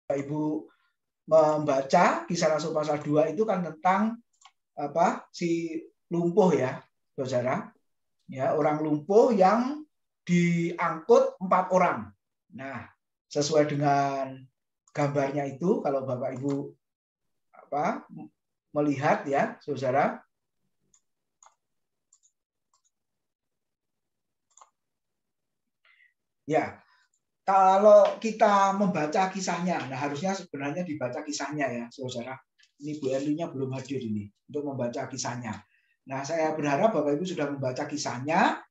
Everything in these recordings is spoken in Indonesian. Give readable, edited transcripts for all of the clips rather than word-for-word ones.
Ibu membaca Kisah Rasul pasal 2 itu kan tentang si lumpuh ya, saudara. Ya, orang lumpuh yang diangkut 4 orang. Nah, sesuai dengan gambarnya itu, kalau Bapak Ibu melihat ya, saudara. Ya, kalau kita membaca kisahnya, nah harusnya sebenarnya dibaca kisahnya ya, saudara. Ini Bu Erlinya belum hadir ini untuk membaca kisahnya. Nah, saya berharap Bapak Ibu sudah membaca kisahnya.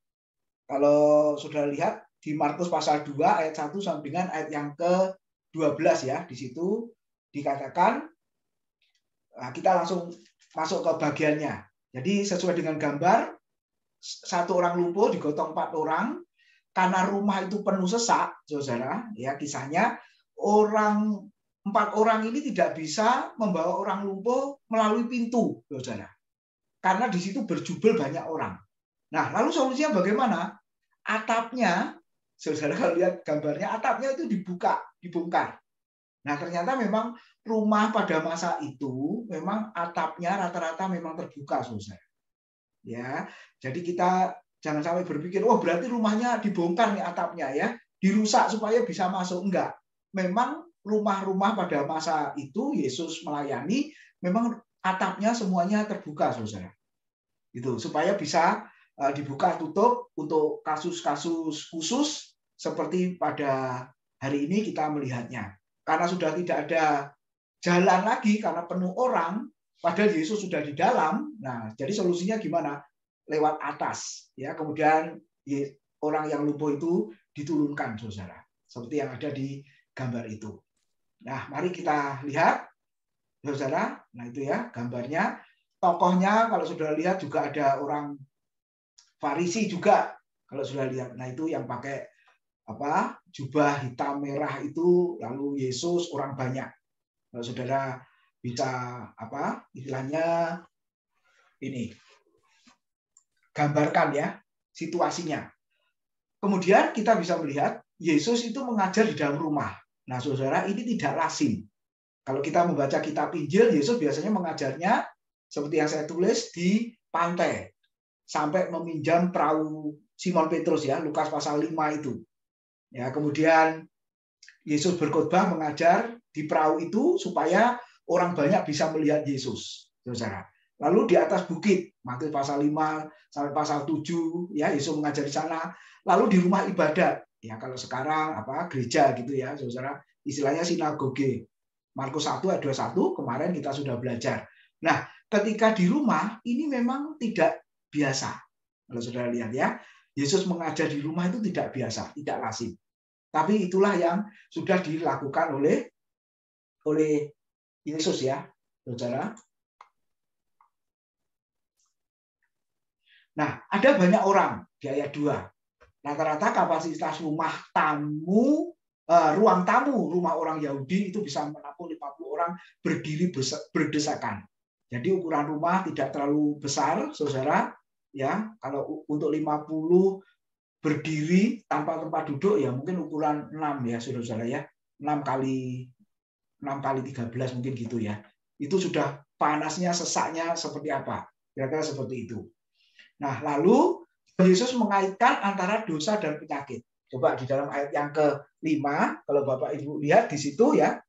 Kalau sudah lihat di Markus pasal 2 ayat 1 sampai dengan ayat yang ke-12 ya, di situ dikatakan, nah kita langsung masuk ke bagiannya. Jadi sesuai dengan gambar, 1 orang lumpuh digotong 4 orang. Karena rumah itu penuh sesak, saudara, ya kisahnya 4 orang ini tidak bisa membawa orang lumpuh melalui pintu, saudara. Karena di situ berjubel banyak orang. Nah, lalu solusinya bagaimana? Atapnya, saudara kalau lihat gambarnya, atapnya itu dibongkar. Nah, ternyata memang rumah pada masa itu memang atapnya rata-rata memang terbuka, saudara. Ya, jadi kita jangan sampai berpikir, oh berarti rumahnya dibongkar nih atapnya ya, dirusak supaya bisa masuk. Enggak. Memang rumah-rumah pada masa itu Yesus melayani, memang atapnya semuanya terbuka, saudara. Itu supaya bisa dibuka tutup untuk kasus-kasus khusus seperti pada hari ini kita melihatnya. Karena sudah tidak ada jalan lagi karena penuh orang, padahal Yesus sudah di dalam. Nah, jadi solusinya gimana? Lewat atas, ya. Kemudian orang yang lumpuh itu diturunkan, saudara, seperti yang ada di gambar itu. Nah, mari kita lihat, saudara. Nah, itu ya gambarnya. Tokohnya kalau sudah lihat juga ada orang Farisi juga, kalau sudah lihat. Nah, itu yang pakai jubah hitam merah itu, lalu Yesus, orang banyak. Kalau saudara bisa istilahnya ini gambarkan ya situasinya. Kemudian kita bisa melihat Yesus itu mengajar di dalam rumah. Nah, saudara, ini tidak lazim. Kalau kita membaca kitab Injil, Yesus biasanya mengajarnya seperti yang saya tulis di pantai sampai meminjam perahu Simon Petrus ya, Lukas pasal 5 itu. Ya, kemudian Yesus berkhotbah mengajar di perahu itu supaya orang banyak bisa melihat Yesus, saudara. Lalu di atas bukit, Matius pasal 5 sampai pasal 7, ya Yesus mengajar di sana. Lalu di rumah ibadat, ya kalau sekarang gereja gitu ya, saudara, istilahnya sinagoge. Markus 1 ayat 21 kemarin kita sudah belajar. Nah, ketika di rumah ini memang tidak biasa. Kalau saudara lihat ya, Yesus mengajar di rumah itu tidak biasa, tidak lazim. Tapi itulah yang sudah dilakukan oleh Yesus ya, saudara. Nah, ada banyak orang di ayat 2. Rata-rata kapasitas rumah tamu, ruang tamu rumah orang Yahudi itu bisa menampung 50 orang berdiri berdesakan. Jadi ukuran rumah tidak terlalu besar, saudara. Ya, kalau untuk 50 berdiri tanpa tempat duduk ya mungkin ukuran 6 ya, saudara ya. 6 kali 13 mungkin gitu ya. Itu sudah panasnya, sesaknya seperti apa? Kira-kira seperti itu. Nah, lalu Yesus mengaitkan antara dosa dan penyakit. Coba di dalam ayat yang ke-5, kalau Bapak Ibu lihat di situ ya,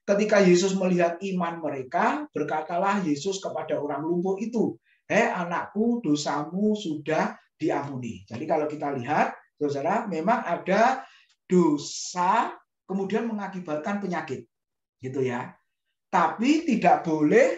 ketika Yesus melihat iman mereka, berkatalah Yesus kepada orang lumpuh itu, "Hei anakku, dosamu sudah diampuni." Jadi kalau kita lihat, saudara, memang ada dosa kemudian mengakibatkan penyakit, gitu ya. Tapi tidak boleh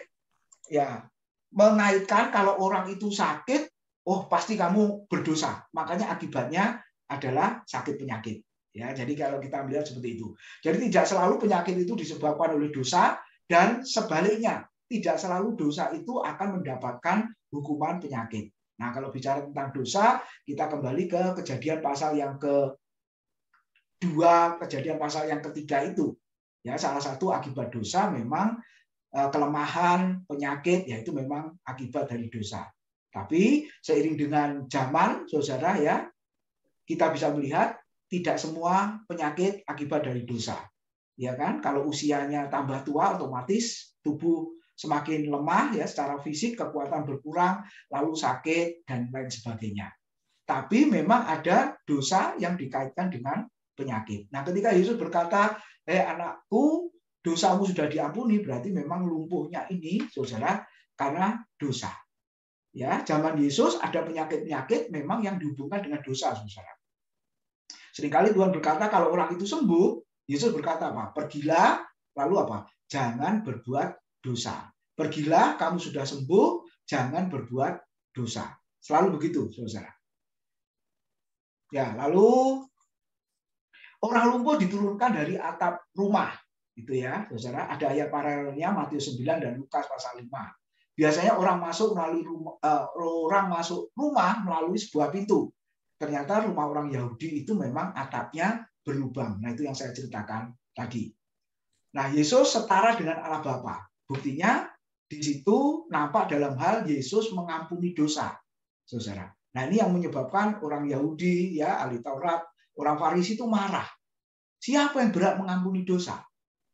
ya mengaitkan kalau orang itu sakit, oh pasti kamu berdosa. Makanya akibatnya adalah sakit penyakit. Ya, jadi kalau kita melihat seperti itu. Jadi tidak selalu penyakit itu disebabkan oleh dosa dan sebaliknya, tidak selalu dosa itu akan mendapatkan hukuman penyakit. Nah, kalau bicara tentang dosa, kita kembali ke Kejadian pasal yang ke-2, Kejadian pasal yang ke-3 itu. Ya, salah satu akibat dosa memang kelemahan, penyakit, yaitu memang akibat dari dosa. Tapi seiring dengan zaman, saudara ya, kita bisa melihat tidak semua penyakit akibat dari dosa. ya kan? Kalau usianya tambah tua, otomatis tubuh semakin lemah ya secara fisik, kekuatan berkurang, lalu sakit dan lain sebagainya. Tapi memang ada dosa yang dikaitkan dengan penyakit. Nah, ketika Yesus berkata, anakku, dosamu sudah diampuni, berarti memang lumpuhnya ini, saudara, karena dosa. Ya, zaman Yesus ada penyakit-penyakit memang yang dihubungkan dengan dosa, saudara. Seringkali Tuhan berkata kalau orang itu sembuh, Yesus berkata apa? Pergilah, lalu apa? Jangan berbuat dosa. Pergilah, kamu sudah sembuh, jangan berbuat dosa. Selalu begitu, saudara. Ya, lalu orang lumpuh diturunkan dari atap rumah, gitu ya, saudara. Ada ayat paralelnya Matius 9 dan Lukas pasal 5. Biasanya orang masuk rumah melalui sebuah pintu. Ternyata rumah orang Yahudi itu memang atapnya berlubang. Nah, itu yang saya ceritakan tadi. Nah, Yesus setara dengan Allah Bapa. Buktinya di situ nampak dalam hal Yesus mengampuni dosa, saudara. Nah, ini yang menyebabkan orang Yahudi, ya, ahli Taurat, orang Farisi itu marah. Siapa yang berhak mengampuni dosa?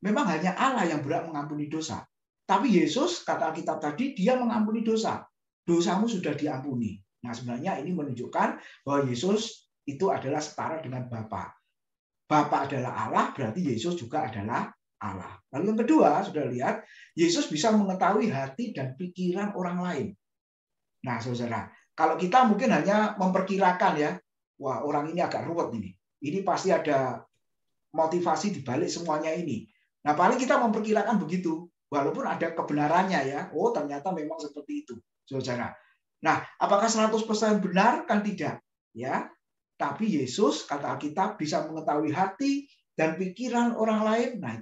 Memang hanya Allah yang berhak mengampuni dosa. Tapi Yesus, kata Alkitab tadi, dia mengampuni dosa. Dosamu sudah diampuni. Nah, sebenarnya ini menunjukkan bahwa Yesus itu adalah setara dengan Bapa. Bapa adalah Allah, berarti Yesus juga adalah Allah. Lalu yang kedua, sudah lihat, Yesus bisa mengetahui hati dan pikiran orang lain. Nah, saudara, kalau kita mungkin hanya memperkirakan ya, wah orang ini agak ruwet ini. Ini pasti ada motivasi di balik semuanya ini. Nah, paling kita memperkirakan begitu, walaupun ada kebenarannya ya. Oh, ternyata memang seperti itu, saudara. Nah, apakah 100% benar? Kan tidak, ya. Tapi Yesus, kata Alkitab, bisa mengetahui hati dan pikiran orang lain. Nah,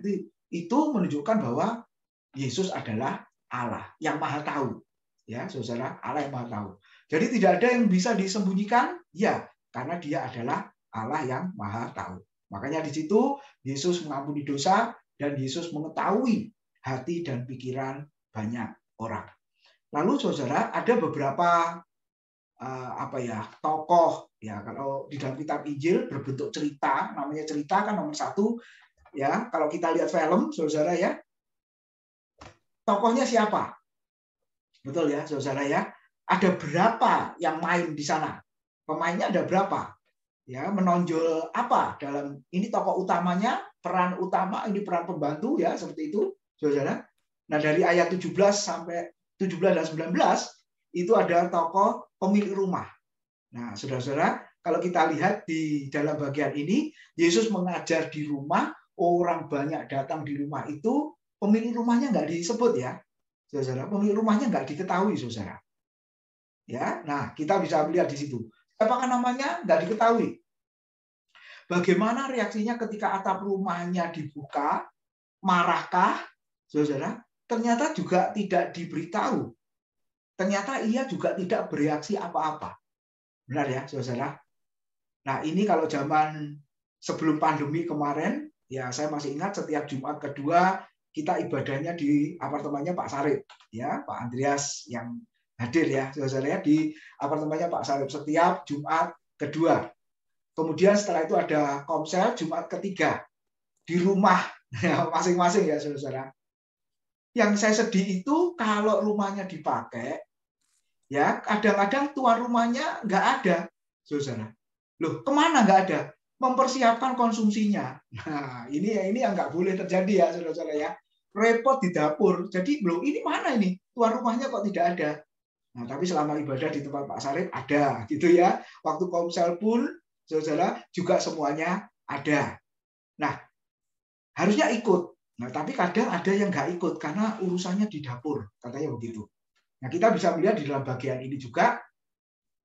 itu menunjukkan bahwa Yesus adalah Allah yang Maha Tahu. Ya, saudara, Allah yang Maha Tahu. Jadi tidak ada yang bisa disembunyikan, ya, karena Dia adalah Allah yang Maha Tahu. Makanya di situ Yesus mengampuni dosa dan Yesus mengetahui hati dan pikiran banyak orang. Lalu saudara, ada beberapa tokoh ya, kalau di dalam kitab Injil berbentuk cerita, namanya cerita kan nomor 1 ya. Kalau kita lihat film, saudara ya, tokohnya siapa? Betul ya, saudara ya. Ada berapa yang main di sana? Pemainnya ada berapa? Ya, menonjol apa dalam ini tokoh utamanya, peran utama, ini peran pembantu ya, seperti itu, saudara. Nah, dari ayat 17 sampai 17 dan 19 itu ada tokoh pemilik rumah. Nah, saudara-saudara, kalau kita lihat di dalam bagian ini, Yesus mengajar di rumah, orang banyak datang di rumah itu, pemilik rumahnya nggak disebut ya, saudara. Pemilik rumahnya nggak diketahui, saudara. Ya, nah kita bisa melihat di situ. Apakah namanya nggak diketahui? Bagaimana reaksinya ketika atap rumahnya dibuka? Marahkah, saudara? Ternyata juga tidak diberitahu. Ternyata ia juga tidak bereaksi apa-apa. Benar ya, saudara? Nah, ini kalau zaman sebelum pandemi kemarin, ya saya masih ingat setiap Jumat kedua kita ibadahnya di apartemennya Pak Sarip, ya Pak Andreas yang hadir ya, saudara ya, di apartemennya Pak Sarip setiap Jumat kedua. Kemudian setelah itu ada komsel Jumat ketiga di rumah masing-masing ya, saudara. Yang saya sedih itu kalau rumahnya dipakai, ya kadang-kadang tuan rumahnya nggak ada, saudara. Loh, kemana nggak ada? Mempersiapkan konsumsinya. Nah, ini yang nggak boleh terjadi ya, saudara-saudara ya. Repot di dapur. Jadi, loh, ini mana ini? Tuan rumahnya kok tidak ada? Nah, tapi selama ibadah di tempat Pak Sarip ada, gitu ya. Waktu komsel pun, saudara, juga semuanya ada. Nah, harusnya ikut. Nah, tapi kadang ada yang nggak ikut karena urusannya di dapur, katanya begitu. Nah, kita bisa melihat di dalam bagian ini juga.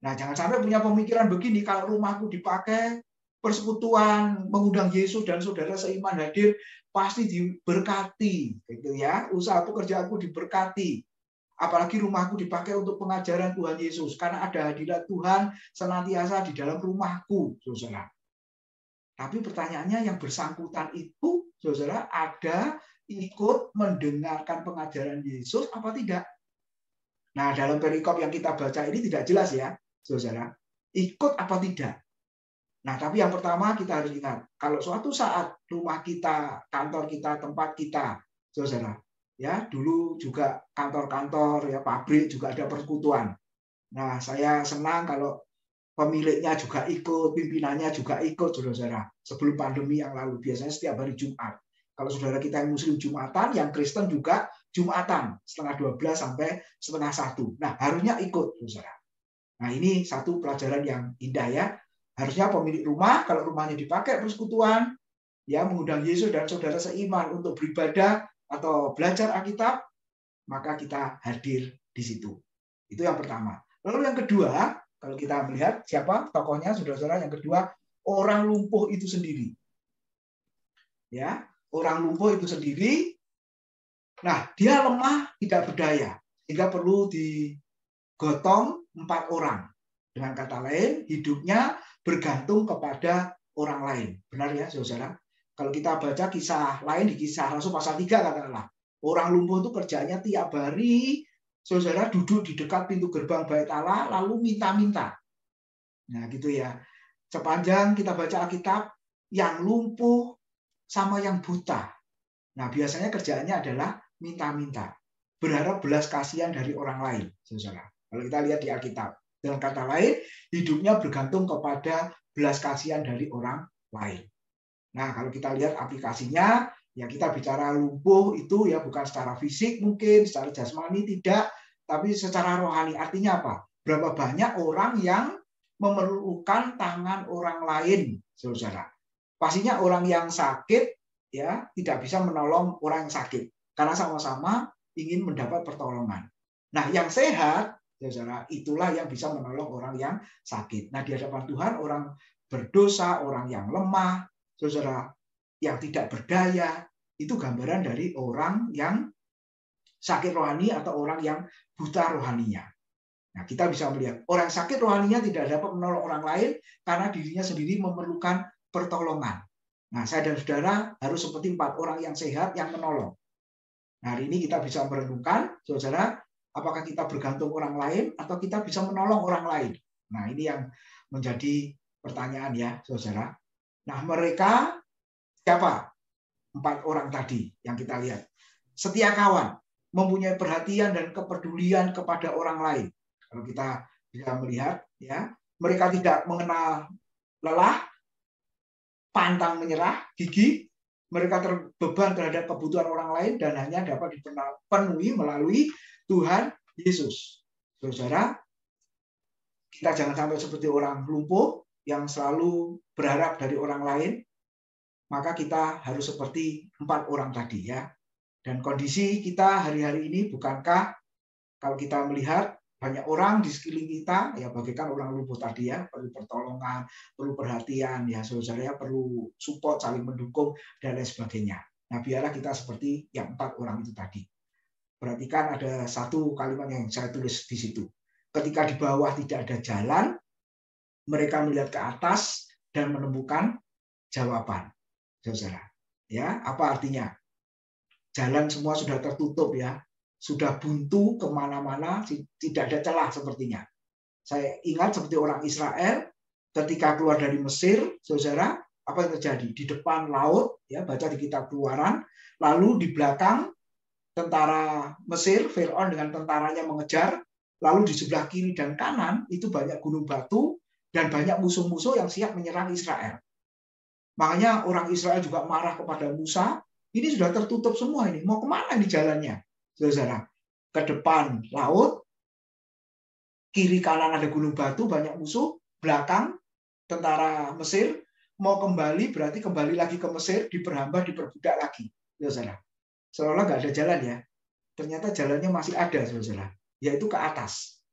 Nah, jangan sampai punya pemikiran begini, kalau rumahku dipakai persekutuan, mengundang Yesus dan saudara seiman hadir, pasti diberkati, gitu ya. Usaha pekerjaanku diberkati. Apalagi rumahku dipakai untuk pengajaran Tuhan Yesus, karena ada hadirat Tuhan senantiasa di dalam rumahku, saudara. Tapi pertanyaannya yang bersangkutan itu, saudara, ada ikut mendengarkan pengajaran Yesus apa tidak? Nah, dalam perikop yang kita baca ini tidak jelas ya, saudara. Ikut apa tidak? Nah, tapi yang pertama kita harus ingat, kalau suatu saat rumah kita, kantor kita, tempat kita, saudara, ya dulu juga kantor-kantor, ya pabrik juga ada persekutuan. Nah, saya senang kalau pemiliknya juga ikut, pimpinannya juga ikut, saudara-saudara. Sebelum pandemi yang lalu, biasanya setiap hari Jumat. Kalau saudara kita yang Muslim Jumatan, yang Kristen juga Jumatan, setengah 12 sampai setengah 1. Nah, harusnya ikut, saudara. Nah, ini satu pelajaran yang indah ya. Harusnya pemilik rumah, kalau rumahnya dipakai persekutuan, ya mengundang Yesus dan saudara seiman untuk beribadah atau belajar Alkitab, maka kita hadir di situ. Itu yang pertama. Lalu yang kedua, kalau kita melihat siapa tokohnya, saudara-saudara, yang kedua, orang lumpuh itu sendiri. Ya, orang lumpuh itu sendiri. Nah, dia lemah, tidak berdaya, sehingga perlu digotong 4 orang. Dengan kata lain, hidupnya bergantung kepada orang lain. Benar ya, saudara? Kalau kita baca kisah lain di Kisah Rasul pasal 3, katakanlah, orang lumpuh itu kerjanya tiap hari, saudara, duduk di dekat pintu gerbang Bait Allah, lalu minta-minta. Nah, gitu ya. Sepanjang kita baca Alkitab, yang lumpuh sama yang buta. Nah, biasanya kerjaannya adalah minta-minta. Berharap belas kasihan dari orang lain, saudara. Kalau kita lihat di Alkitab. Dengan kata lain, hidupnya bergantung kepada belas kasihan dari orang lain. Nah, kalau kita lihat aplikasinya, ya kita bicara lumpuh itu ya bukan secara fisik mungkin, secara jasmani tidak, tapi secara rohani. Artinya apa? Berapa banyak orang yang memerlukan tangan orang lain, saudara. Pastinya orang yang sakit ya tidak bisa menolong orang yang sakit karena sama-sama ingin mendapat pertolongan. Nah, yang sehat, saudara, itulah yang bisa menolong orang yang sakit. Nah, di hadapan Tuhan, orang berdosa, orang yang lemah, saudara, yang tidak berdaya, itu gambaran dari orang yang sakit rohani atau orang yang buta rohaninya. Nah, kita bisa melihat orang sakit rohaninya tidak dapat menolong orang lain karena dirinya sendiri memerlukan pertolongan. Nah, saya dan saudara harus seperti 4 orang yang sehat yang menolong. Nah, hari ini kita bisa merenungkan, saudara, apakah kita bergantung orang lain atau kita bisa menolong orang lain. Nah, ini yang menjadi pertanyaan ya, saudara. Nah, mereka siapa? 4 orang tadi yang kita lihat. Setia kawan, mempunyai perhatian dan kepedulian kepada orang lain. Kalau kita bisa melihat, ya, mereka tidak mengenal lelah, pantang menyerah, gigih, mereka terbeban terhadap kebutuhan orang lain dan hanya dapat dipenuhi melalui Tuhan Yesus. Saudara, kita jangan sampai seperti orang lumpuh yang selalu berharap dari orang lain, maka kita harus seperti 4 orang tadi ya. Dan kondisi kita hari-hari ini bukankah kalau kita melihat banyak orang di sekeliling kita, ya bagaikan orang lumpuh tadi ya, perlu pertolongan, perlu perhatian, ya saudara, perlu support, saling mendukung, dan lain sebagainya. Nah, biarlah kita seperti yang 4 orang itu tadi. Perhatikan ada satu kalimat yang saya tulis di situ. Ketika di bawah tidak ada jalan, mereka melihat ke atas dan menemukan jawaban. Saudara, ya, apa artinya? Jalan semua sudah tertutup ya, sudah buntu kemana-mana, tidak ada celah sepertinya. Saya ingat seperti orang Israel ketika keluar dari Mesir, saudara, apa yang terjadi? Di depan laut, ya baca di kitab Keluaran, lalu di belakang tentara Mesir, Firaun dengan tentaranya mengejar, lalu di sebelah kiri dan kanan itu banyak gunung batu dan banyak musuh-musuh yang siap menyerang Israel. Makanya orang Israel juga marah kepada Musa, ini sudah tertutup semua ini, mau kemana ini jalannya? Saudara, ke depan laut, kiri kanan ada gunung batu, banyak musuh, belakang tentara Mesir, mau kembali berarti kembali lagi ke Mesir, diperhamba, diperbudak lagi. Saudara, seolah nggak ada jalan ya. Ternyata jalannya masih ada, saudara, yaitu ke atas.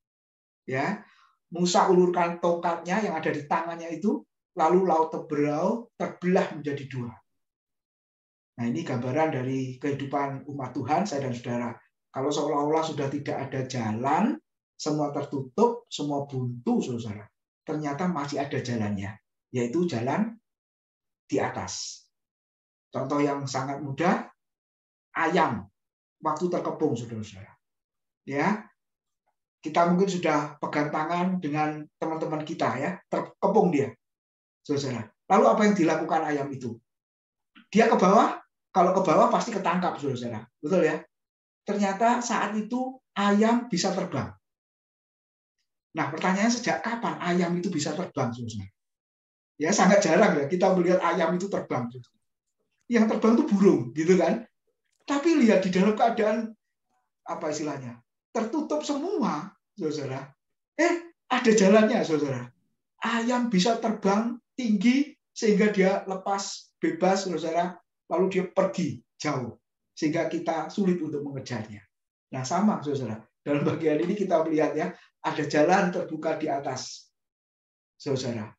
Ya, Musa ulurkan tongkatnya yang ada di tangannya itu, lalu laut terbelah menjadi 2. Nah, ini gambaran dari kehidupan umat Tuhan, saya dan saudara. Kalau seolah-olah sudah tidak ada jalan, semua tertutup, semua buntu, saudara. Ternyata masih ada jalannya, yaitu jalan di atas. Contoh yang sangat mudah, ayam waktu terkepung, saudara-saudara. Ya, kita mungkin sudah pegang tangan dengan teman-teman kita ya, terkepung dia. saudara. Lalu apa yang dilakukan ayam itu? Dia ke bawah, kalau ke bawah pasti ketangkap, saudara. Betul ya? Ternyata saat itu ayam bisa terbang. Nah, pertanyaannya sejak kapan ayam itu bisa terbang, saudara? Ya, sangat jarang ya kita melihat ayam itu terbang. Yang terbang itu burung, gitu kan? Tapi lihat di dalam keadaan apa istilahnya? Tertutup semua, saudara. Ada jalannya, saudara. Ayam bisa terbang tinggi sehingga dia lepas bebas, saudara. Lalu dia pergi jauh sehingga kita sulit untuk mengejarnya. Nah, sama, saudara. Dalam bagian ini kita melihat ya, ada jalan terbuka di atas, saudara.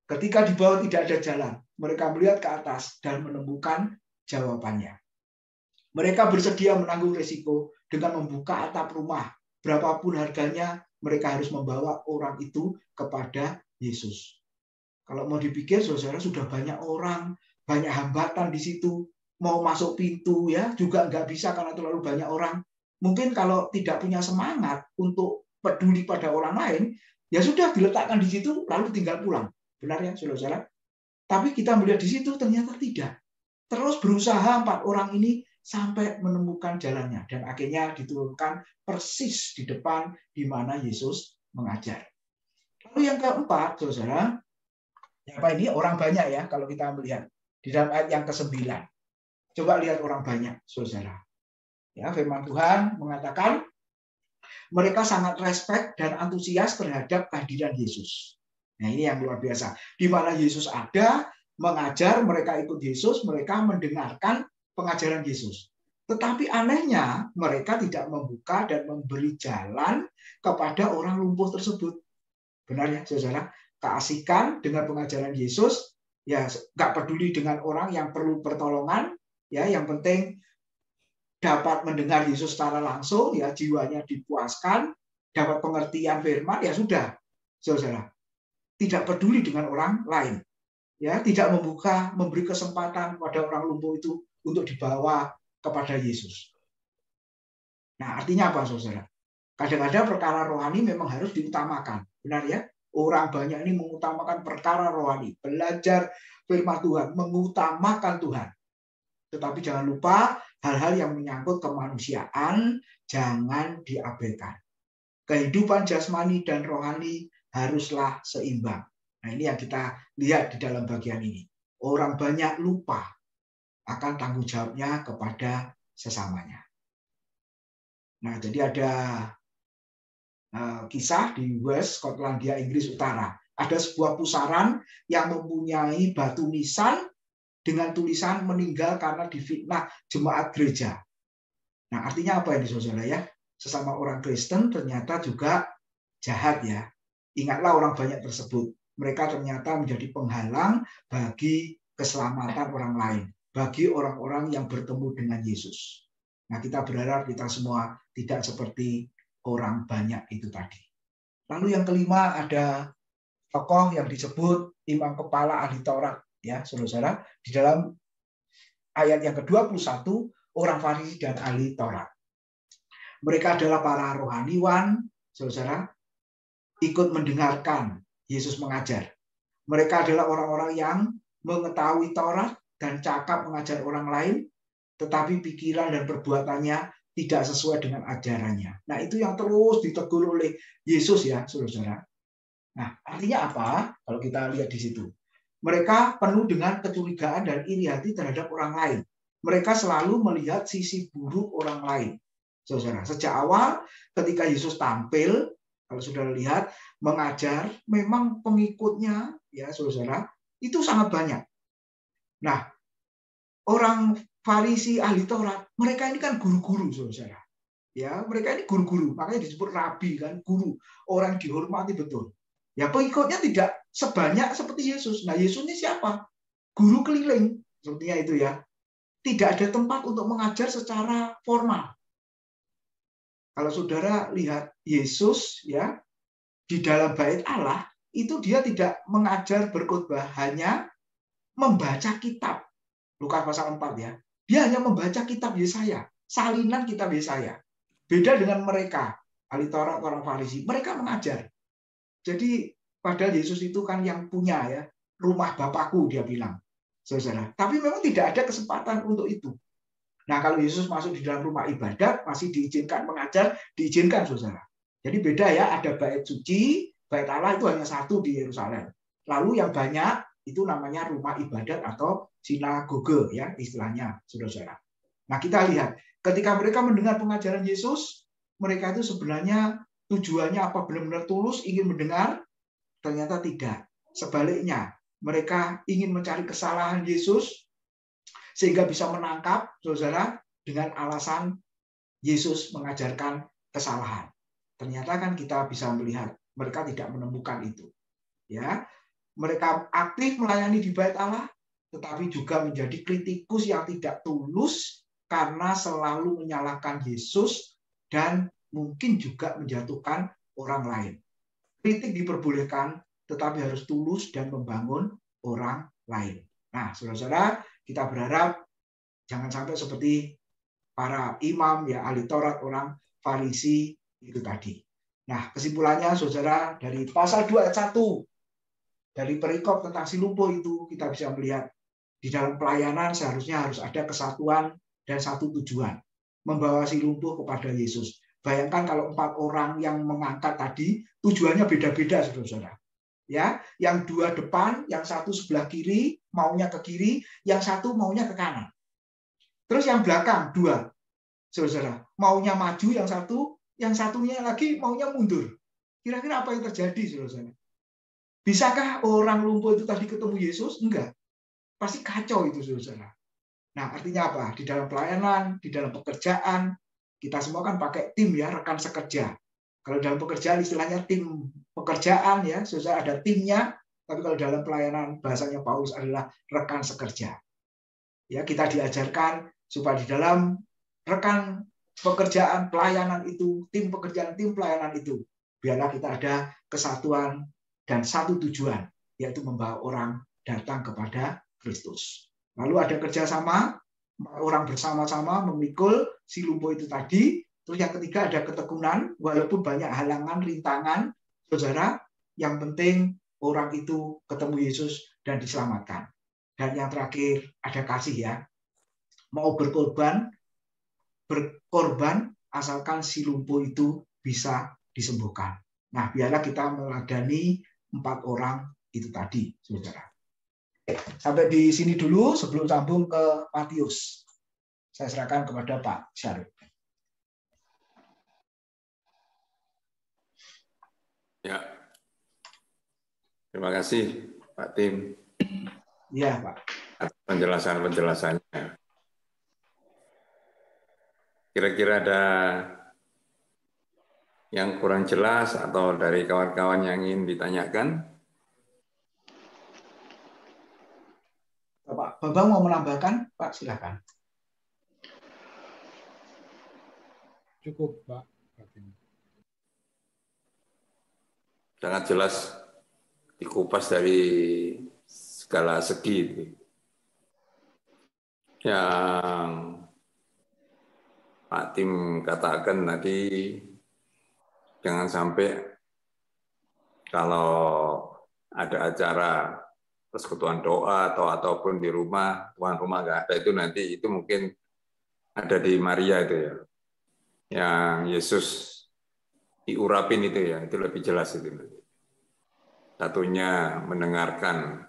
Ketika di bawah tidak ada jalan, mereka melihat ke atas dan menemukan jawabannya. Mereka bersedia menanggung risiko dengan membuka atap rumah. Berapapun harganya, mereka harus membawa orang itu kepada Yesus. Kalau mau dipikir, saudara, sudah banyak orang, banyak hambatan di situ. Mau masuk pintu ya juga nggak bisa karena terlalu banyak orang. Mungkin kalau tidak punya semangat untuk peduli pada orang lain, ya sudah diletakkan di situ lalu tinggal pulang. Benar ya, saudara? Tapi kita melihat di situ ternyata tidak. Terus berusaha 4 orang ini sampai menemukan jalannya. Dan akhirnya diturunkan persis di depan di mana Yesus mengajar. Lalu yang keempat, saudara, apa ini? Orang banyak ya kalau kita melihat. Di dalam ayat yang ke-9. Coba lihat orang banyak, saudara. Ya, firman Tuhan mengatakan, mereka sangat respect dan antusias terhadap kehadiran Yesus. Nah, ini yang luar biasa. Di mana Yesus ada, mengajar, mereka ikut Yesus, mereka mendengarkan pengajaran Yesus. Tetapi anehnya, mereka tidak membuka dan memberi jalan kepada orang lumpuh tersebut. Benar ya, saudara? Keasikan dengan pengajaran Yesus, ya nggak peduli dengan orang yang perlu pertolongan, ya yang penting dapat mendengar Yesus secara langsung, ya jiwanya dipuaskan, dapat pengertian firman, ya sudah, saudara. Tidak peduli dengan orang lain, ya tidak membuka, memberi kesempatan pada orang lumpuh itu untuk dibawa kepada Yesus. Nah, artinya apa, saudara? Kadang-kadang perkara rohani memang harus diutamakan, benar ya? Orang banyak ini mengutamakan perkara rohani, belajar firman Tuhan, mengutamakan Tuhan. Tetapi jangan lupa hal-hal yang menyangkut kemanusiaan jangan diabaikan. Kehidupan jasmani dan rohani haruslah seimbang. Nah, ini yang kita lihat di dalam bagian ini. Orang banyak lupa akan tanggung jawabnya kepada sesamanya. Nah, jadi ada kisah di West Skotlandia, Inggris Utara. Ada sebuah pusaran yang mempunyai batu nisan dengan tulisan meninggal karena difitnah jemaat gereja. Nah, artinya apa ini, saudara ya? Sesama orang Kristen ternyata juga jahat ya. Ingatlah orang banyak tersebut. Mereka ternyata menjadi penghalang bagi keselamatan orang lain, bagi orang-orang yang bertemu dengan Yesus. Nah, kita berharap kita semua tidak seperti orang banyak itu tadi. Lalu yang kelima ada tokoh yang disebut imam kepala ahli Taurat, ya, saudara. Di dalam ayat yang ke-21, orang Farisi dan ahli Taurat. Mereka adalah para rohaniwan, saudara, ikut mendengarkan Yesus mengajar. Mereka adalah orang-orang yang mengetahui Taurat dan cakap mengajar orang lain, tetapi pikiran dan perbuatannya tidak sesuai dengan ajarannya. Nah, itu yang terus ditegur oleh Yesus ya, saudara. Nah, artinya apa? Kalau kita lihat di situ. Mereka penuh dengan kecurigaan dan iri hati terhadap orang lain. Mereka selalu melihat sisi buruk orang lain. Saudara, sejak awal ketika Yesus tampil, kalau saudara lihat, mengajar, memang pengikutnya, ya saudara, itu sangat banyak. Nah, orang Farisi ahli Taurat, mereka ini kan guru-guru, saudara. Ya, mereka ini guru-guru, makanya disebut rabi kan, guru, orang dihormati betul. Ya, pengikutnya tidak sebanyak seperti Yesus. Nah, Yesus ini siapa? Guru keliling, sepertinya itu ya. Tidak ada tempat untuk mengajar secara formal. Kalau saudara lihat Yesus ya di dalam bait Allah, itu dia tidak mengajar berkhotbah, hanya membaca kitab. Lukas pasal 4 ya. Dia hanya membaca kitab Yesaya, salinan kitab Yesaya. Beda dengan mereka, ahli Taurat, orang Farisi, mereka mengajar. Jadi padahal Yesus itu kan yang punya ya, rumah Bapakku, dia bilang, saudara. Tapi memang tidak ada kesempatan untuk itu. Nah, kalau Yesus masuk di dalam rumah ibadat, masih diizinkan mengajar, diizinkan, saudara. Jadi beda ya, ada bait suci, bait Allah itu hanya satu di Yerusalem. Lalu yang banyak itu namanya rumah ibadat atau sinagoge ya istilahnya, saudara. Nah, kita lihat ketika mereka mendengar pengajaran Yesus, mereka itu sebenarnya tujuannya apa? Benar-benar tulus ingin mendengar? Ternyata tidak. Sebaliknya, mereka ingin mencari kesalahan Yesus sehingga bisa menangkap, saudara, dengan alasan Yesus mengajarkan kesalahan. Ternyata kan kita bisa melihat mereka tidak menemukan itu. Ya, mereka aktif melayani di bait Allah, tetapi juga menjadi kritikus yang tidak tulus karena selalu menyalahkan Yesus dan mungkin juga menjatuhkan orang lain. Kritik diperbolehkan, tetapi harus tulus dan membangun orang lain. Nah, saudara-saudara, kita berharap jangan sampai seperti para imam, ya ahli Taurat, orang Farisi itu tadi. Nah, kesimpulannya, saudara, dari pasal 2 ayat 1, dari perikop tentang si lumpuh itu, kita bisa melihat di dalam pelayanan seharusnya harus ada kesatuan dan satu tujuan, membawa si lumpuh kepada Yesus. Bayangkan kalau 4 orang yang mengangkat tadi, tujuannya beda-beda, saudara-saudara. Ya, yang 2 depan, yang 1 sebelah kiri, maunya ke kiri, yang 1 maunya ke kanan. Terus yang belakang 2, saudara, maunya maju yang satunya lagi maunya mundur. Kira-kira apa yang terjadi, saudara? Bisakah orang lumpuh itu tadi ketemu Yesus? Enggak. Pasti kacau itu, saudara. Nah, artinya apa? Di dalam pelayanan, di dalam pekerjaan, kita semua kan pakai tim ya, rekan sekerja. Kalau dalam pekerjaan istilahnya tim pekerjaan ya, saudara, ada timnya. Tapi kalau dalam pelayanan bahasanya Paulus adalah rekan sekerja. Ya, kita diajarkan supaya di dalam rekan pekerjaan pelayanan itu, tim pekerjaan, tim pelayanan itu, biarlah kita ada kesatuan dan satu tujuan, yaitu membawa orang datang kepada Kristus. Lalu ada kerjasama, orang bersama-sama memikul si lumpuh itu tadi. Terus yang ketiga ada ketekunan, walaupun banyak halangan, rintangan, saudara, yang penting orang itu ketemu Yesus dan diselamatkan. Dan yang terakhir ada kasih ya. Mau berkorban asalkan si lumpuh itu bisa disembuhkan. Nah, biarlah kita meladani 4 orang itu tadi, saudara. Sampai di sini dulu sebelum sambung ke Matius. Saya serahkan kepada Pak Syarif. Ya, terima kasih Pak Tim. Iya, Pak. Penjelasannya. Kira-kira ada yang kurang jelas atau dari kawan-kawan yang ingin ditanyakan? Pak Bambang mau menambahkan? Pak, silakan. Cukup, Pak. Sangat jelas dikupas dari segala segi. Yang Pak Tim katakan tadi, jangan sampai kalau ada acara persekutuan doa ataupun di rumah, tuan rumah nggak ada, itu nanti itu mungkin ada di Maria itu ya. Yang Yesus diurapin itu ya, itu lebih jelas itu. Satunya mendengarkan.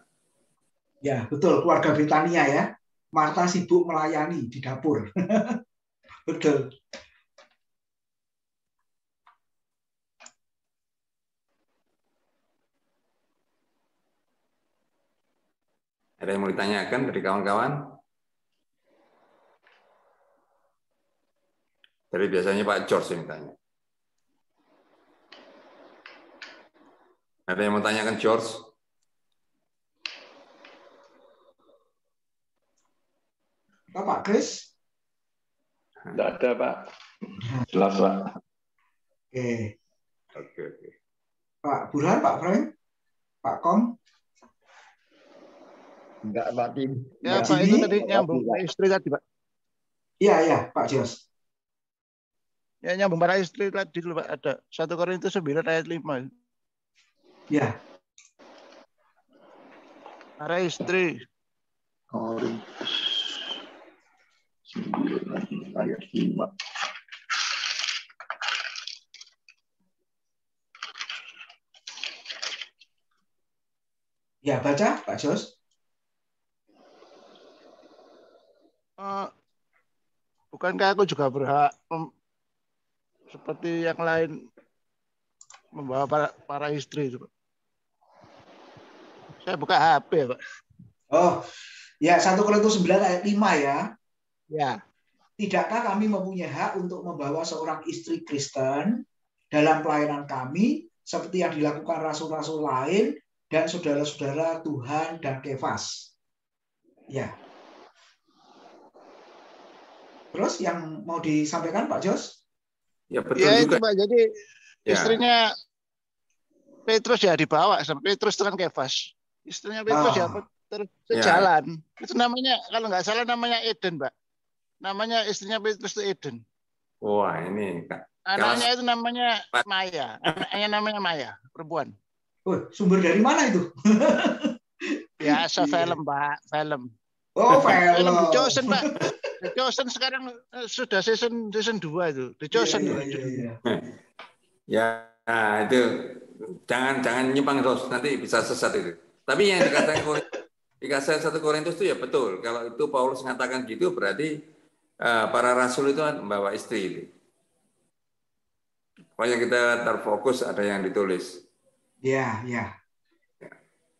Ya, betul, keluarga Britania ya. Marta sibuk melayani di dapur. Betul. Ada yang mau ditanyakan dari kawan-kawan? Dari biasanya Pak George yang tanya. Ada yang mau tanyakan George? Pak Chris? Tidak ada, Pak. Jelas, Pak. Oke. Pak Burhan, Pak Frank, Pak Kom? Enggak, Pak Tim. Ya, Pak, itu tadi nyambung Pak istri tadi, Pak. Iya, Pak Jos. Ya, nyambung para istri tadi dulu, Pak. Ada 1 Korintus 9 ayat 5. Ya. Para istri. Korintus 9 ayat 5. Ya, baca Pak Jos. Bukankah aku juga berhak seperti yang lain membawa para istri itu, Pak? Saya buka HP, Pak. Oh, ya 1 Korintus 9 ayat 5 ya. Ya. Tidakkah kami mempunyai hak untuk membawa seorang istri Kristen dalam pelayanan kami seperti yang dilakukan rasul-rasul lain dan saudara-saudara Tuhan dan Kefas? Ya. Terus yang mau disampaikan Pak Jos? Ya betul Ya juga. itu Pak. Jadi Ya. istrinya Petrus ya dibawa sama Petrus dengan Kefas. Istrinya Petrus ya terus jalan. Itu namanya kalau nggak salah namanya Eden, Pak. Namanya istrinya Petrus itu Eden. Wah ini Kak. Anaknya itu namanya Maya. Anaknya namanya Maya, perempuan. Oh, sumber dari mana itu? Ya, film, Pak. Film. Oh, Film The film. Chosen, Pak. The Chosen sekarang sudah season 2 itu. The Chosen. Ya, itu jangan nyimpang terus, nanti bisa sesat itu. Tapi yang dikatakan 1 Korintus itu ya betul. Kalau itu Paulus mengatakan gitu berarti para rasul itu membawa istri itu. Pokoknya kita terfokus ada yang ditulis. Ya.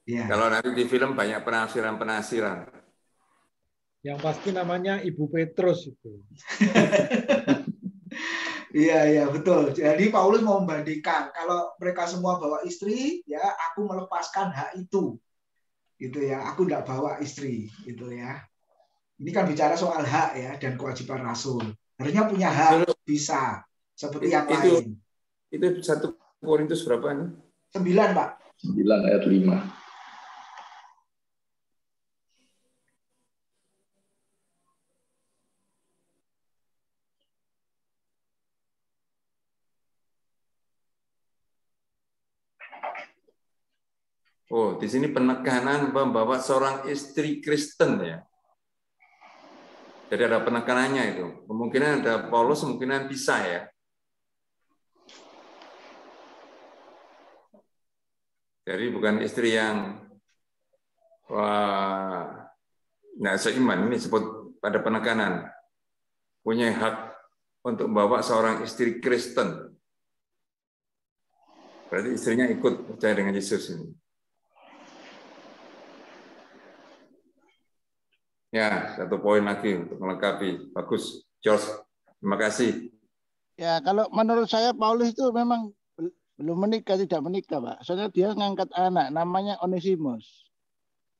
Kalau nanti di film banyak penafsiran. Yang pasti namanya Ibu Petrus itu. Iya, betul. Jadi Paulus mau membandingkan kalau mereka semua bawa istri, ya aku melepaskan hak itu. Gitu ya, aku tidak bawa istri, gitu ya. Ini kan bicara soal hak ya dan kewajiban rasul. Harusnya punya hak bisa seperti yang lain. Itu 1 Korintus berapa nih? 9, Pak. 9 ayat 5. Oh, di sini penekanan membawa seorang istri Kristen ya. Jadi ada penekanannya itu. Kemungkinan ada Paulus, kemungkinan bisa ya. Jadi bukan istri yang nggak seiman, ini disebut pada penekanan. Punya hak untuk membawa seorang istri Kristen. Berarti istrinya ikut percaya dengan Yesus ini. Ya, 1 poin lagi untuk melengkapi. Bagus, George. Terima kasih. Ya, kalau menurut saya Paulus itu memang belum menikah, tidak menikah, Pak. Soalnya dia ngangkat anak, namanya Onesimus.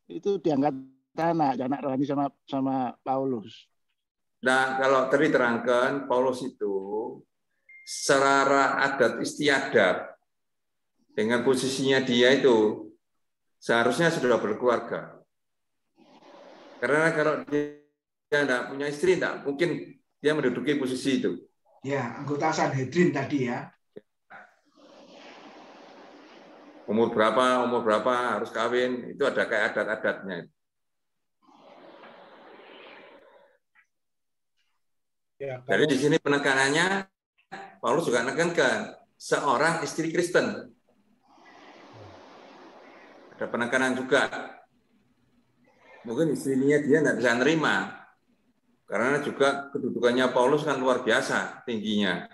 Itu diangkat anak rohani sama Paulus. Nah, kalau tadi terangkan, Paulus itu secara adat istiadat, dengan posisinya dia itu, seharusnya sudah berkeluarga. Karena kalau dia tidak punya istri, tidak mungkin dia menduduki posisi itu. Ya, anggota Sanhedrin tadi ya. Umur berapa harus kawin, itu ada kayak adat-adatnya. Ya, Jadi di sini penekanannya, Paulus juga menekankan seorang istri Kristen. Ada penekanan juga. Mungkin istrinya dia tidak bisa nerima. Karena juga kedudukannya Paulus kan luar biasa tingginya.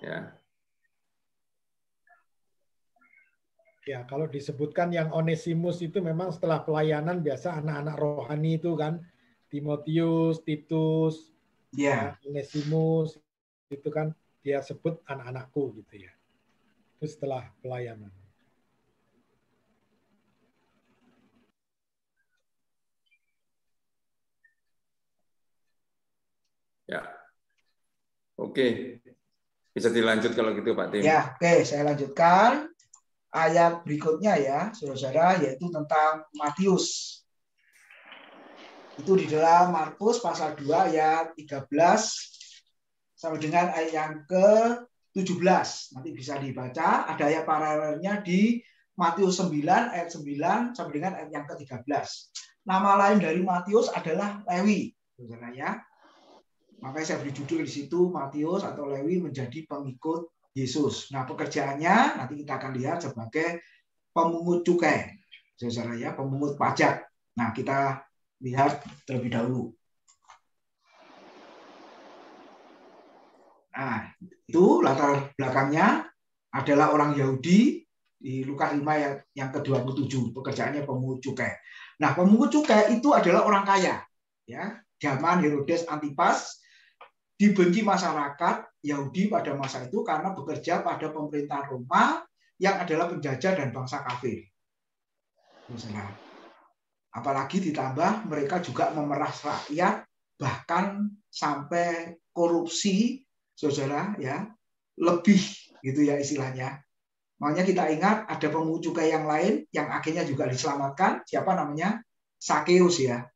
Ya. Ya, kalau disebutkan yang Onesimus itu memang setelah pelayanan biasa anak-anak rohani itu kan, Timotius, Titus, ya. Onesimus, itu kan dia sebut anak-anakku gitu ya. Itu setelah pelayanan. Ya. Oke. Bisa dilanjut kalau gitu Pak Tim. Ya, oke, saya lanjutkan. Ayat berikutnya ya, saudara-saudara, yaitu tentang Matius. Itu di dalam Markus pasal 2 ayat 13 sampai dengan ayat yang ke-17. Nanti bisa dibaca, ada ayat paralelnya di Matius 9 ayat 9 sampai dengan ayat yang ke-13. Nama lain dari Matius adalah Lewi, saudara ya. Makanya saya beri judul di situ, Matius atau Lewi menjadi pengikut Yesus. Nah, pekerjaannya nanti kita akan lihat sebagai pemungut cukai, saudara ya, pemungut pajak. Nah, kita lihat terlebih dahulu. Nah, itu latar belakangnya adalah orang Yahudi di Lukas 5 yang ke-27, pekerjaannya pemungut cukai. Nah, pemungut cukai itu adalah orang kaya, ya. Zaman Herodes Antipas dibenci masyarakat Yahudi pada masa itu karena bekerja pada pemerintahan Roma yang adalah penjajah dan bangsa kafir. Misalnya, apalagi ditambah mereka juga memeras rakyat, bahkan sampai korupsi, saudara ya, lebih gitu ya istilahnya. Makanya kita ingat ada pemungut cukai yang lain yang akhirnya juga diselamatkan. Siapa namanya? Sakeus ya.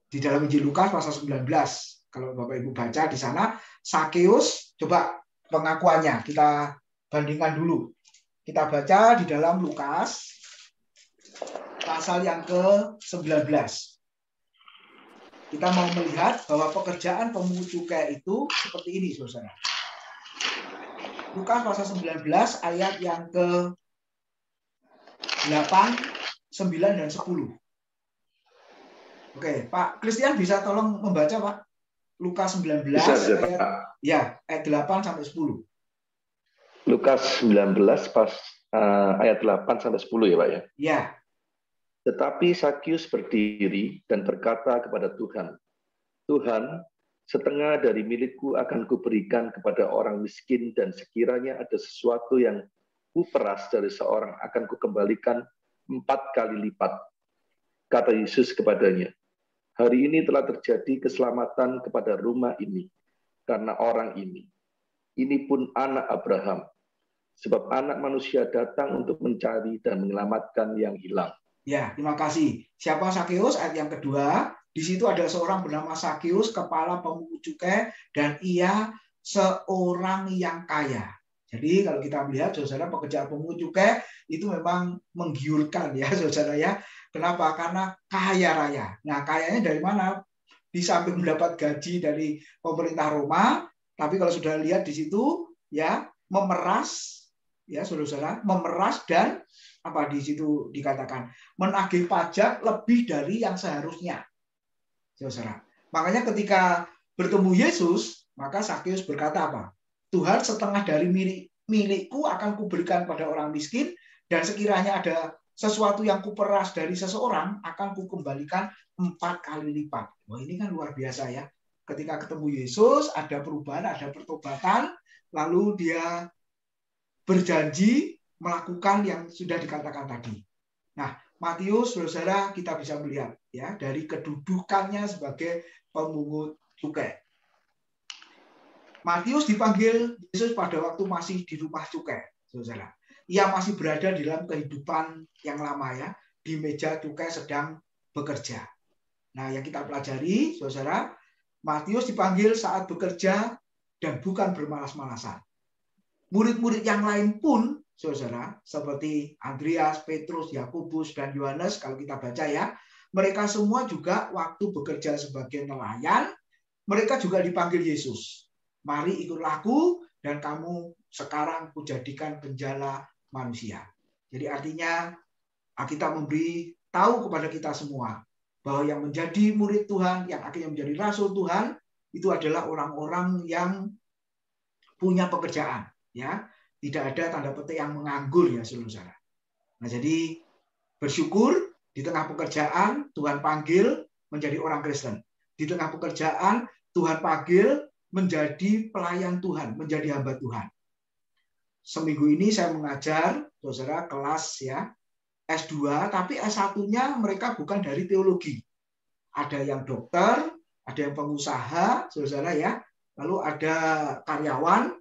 Di dalam Injil Lukas pasal 19. Kalau Bapak Ibu baca di sana, Sakeus, coba pengakuannya kita bandingkan dulu. Kita baca di dalam Lukas pasal yang ke-19. Kita mau melihat bahwa pekerjaan pemungut cukai itu seperti ini, saudara. Lukas pasal 19 ayat yang ke-8, 9, dan 10. Oke, Pak Christian bisa tolong membaca, Pak? Lukas 19 ayat 8 sampai 10. Lukas 19 pas ayat 8 sampai 10 ya, Pak ya. Ya. Tetapi Sakeus berdiri dan berkata kepada Tuhan, Tuhan, setengah dari milikku akan kuberikan kepada orang miskin, dan sekiranya ada sesuatu yang kuperas dari seorang akan kukembalikan 4 kali lipat. Kata Yesus kepadanya, hari ini telah terjadi keselamatan kepada rumah ini, karena orang ini pun anak Abraham, sebab anak manusia datang untuk mencari dan menyelamatkan yang hilang. Ya, terima kasih. Siapa Sakeus? Ayat yang kedua. Di situ ada seorang bernama Sakeus, kepala pemungut cukai, dan ia seorang yang kaya. Jadi kalau kita melihat, saudara, pekerjaan pemungut cukai itu memang menggiurkan ya, saudara ya. Kenapa? Karena kaya raya. Nah, kayanya dari mana? Di samping mendapat gaji dari pemerintah Roma, tapi kalau sudah lihat di situ, ya memeras, ya saudara, memeras dan apa di situ dikatakan menagih pajak lebih dari yang seharusnya, saudara. Makanya ketika bertemu Yesus, maka Sakeus berkata apa? Tuhan, setengah dari milikku akan kuberikan pada orang miskin, dan sekiranya ada sesuatu yang kuperas dari seseorang akan kukembalikan 4 kali lipat. Wah, ini kan luar biasa ya. Ketika ketemu Yesus, ada perubahan, ada pertobatan, lalu dia berjanji melakukan yang sudah dikatakan tadi. Nah, Matius, saudara, kita bisa melihat ya dari kedudukannya sebagai pemungut cukai. Matius dipanggil Yesus pada waktu masih di rumah cukai, saudara. Ia masih berada di dalam kehidupan yang lama ya, di meja cukai sedang bekerja. Nah, yang kita pelajari, saudara, Matius dipanggil saat bekerja dan bukan bermalas-malasan. Murid-murid yang lain pun, saudara, seperti Andreas, Petrus, Yakobus, dan Yohanes, kalau kita baca ya, mereka semua juga waktu bekerja sebagai nelayan, mereka juga dipanggil Yesus. Mari ikutlah aku, dan kamu sekarang kujadikan penjala manusia. Jadi artinya, kita memberi tahu kepada kita semua, bahwa yang menjadi murid Tuhan, yang akhirnya menjadi rasul Tuhan, itu adalah orang-orang yang punya pekerjaan. Ya, tidak ada tanda petik yang menganggur ya, saudara. Nah, jadi bersyukur di tengah pekerjaan Tuhan panggil menjadi orang Kristen. Di tengah pekerjaan Tuhan panggil menjadi pelayan Tuhan, menjadi hamba Tuhan. Seminggu ini saya mengajar, saudara, kelas ya S2, tapi S1-nya mereka bukan dari teologi. Ada yang dokter, ada yang pengusaha, saudara ya. Lalu ada karyawan.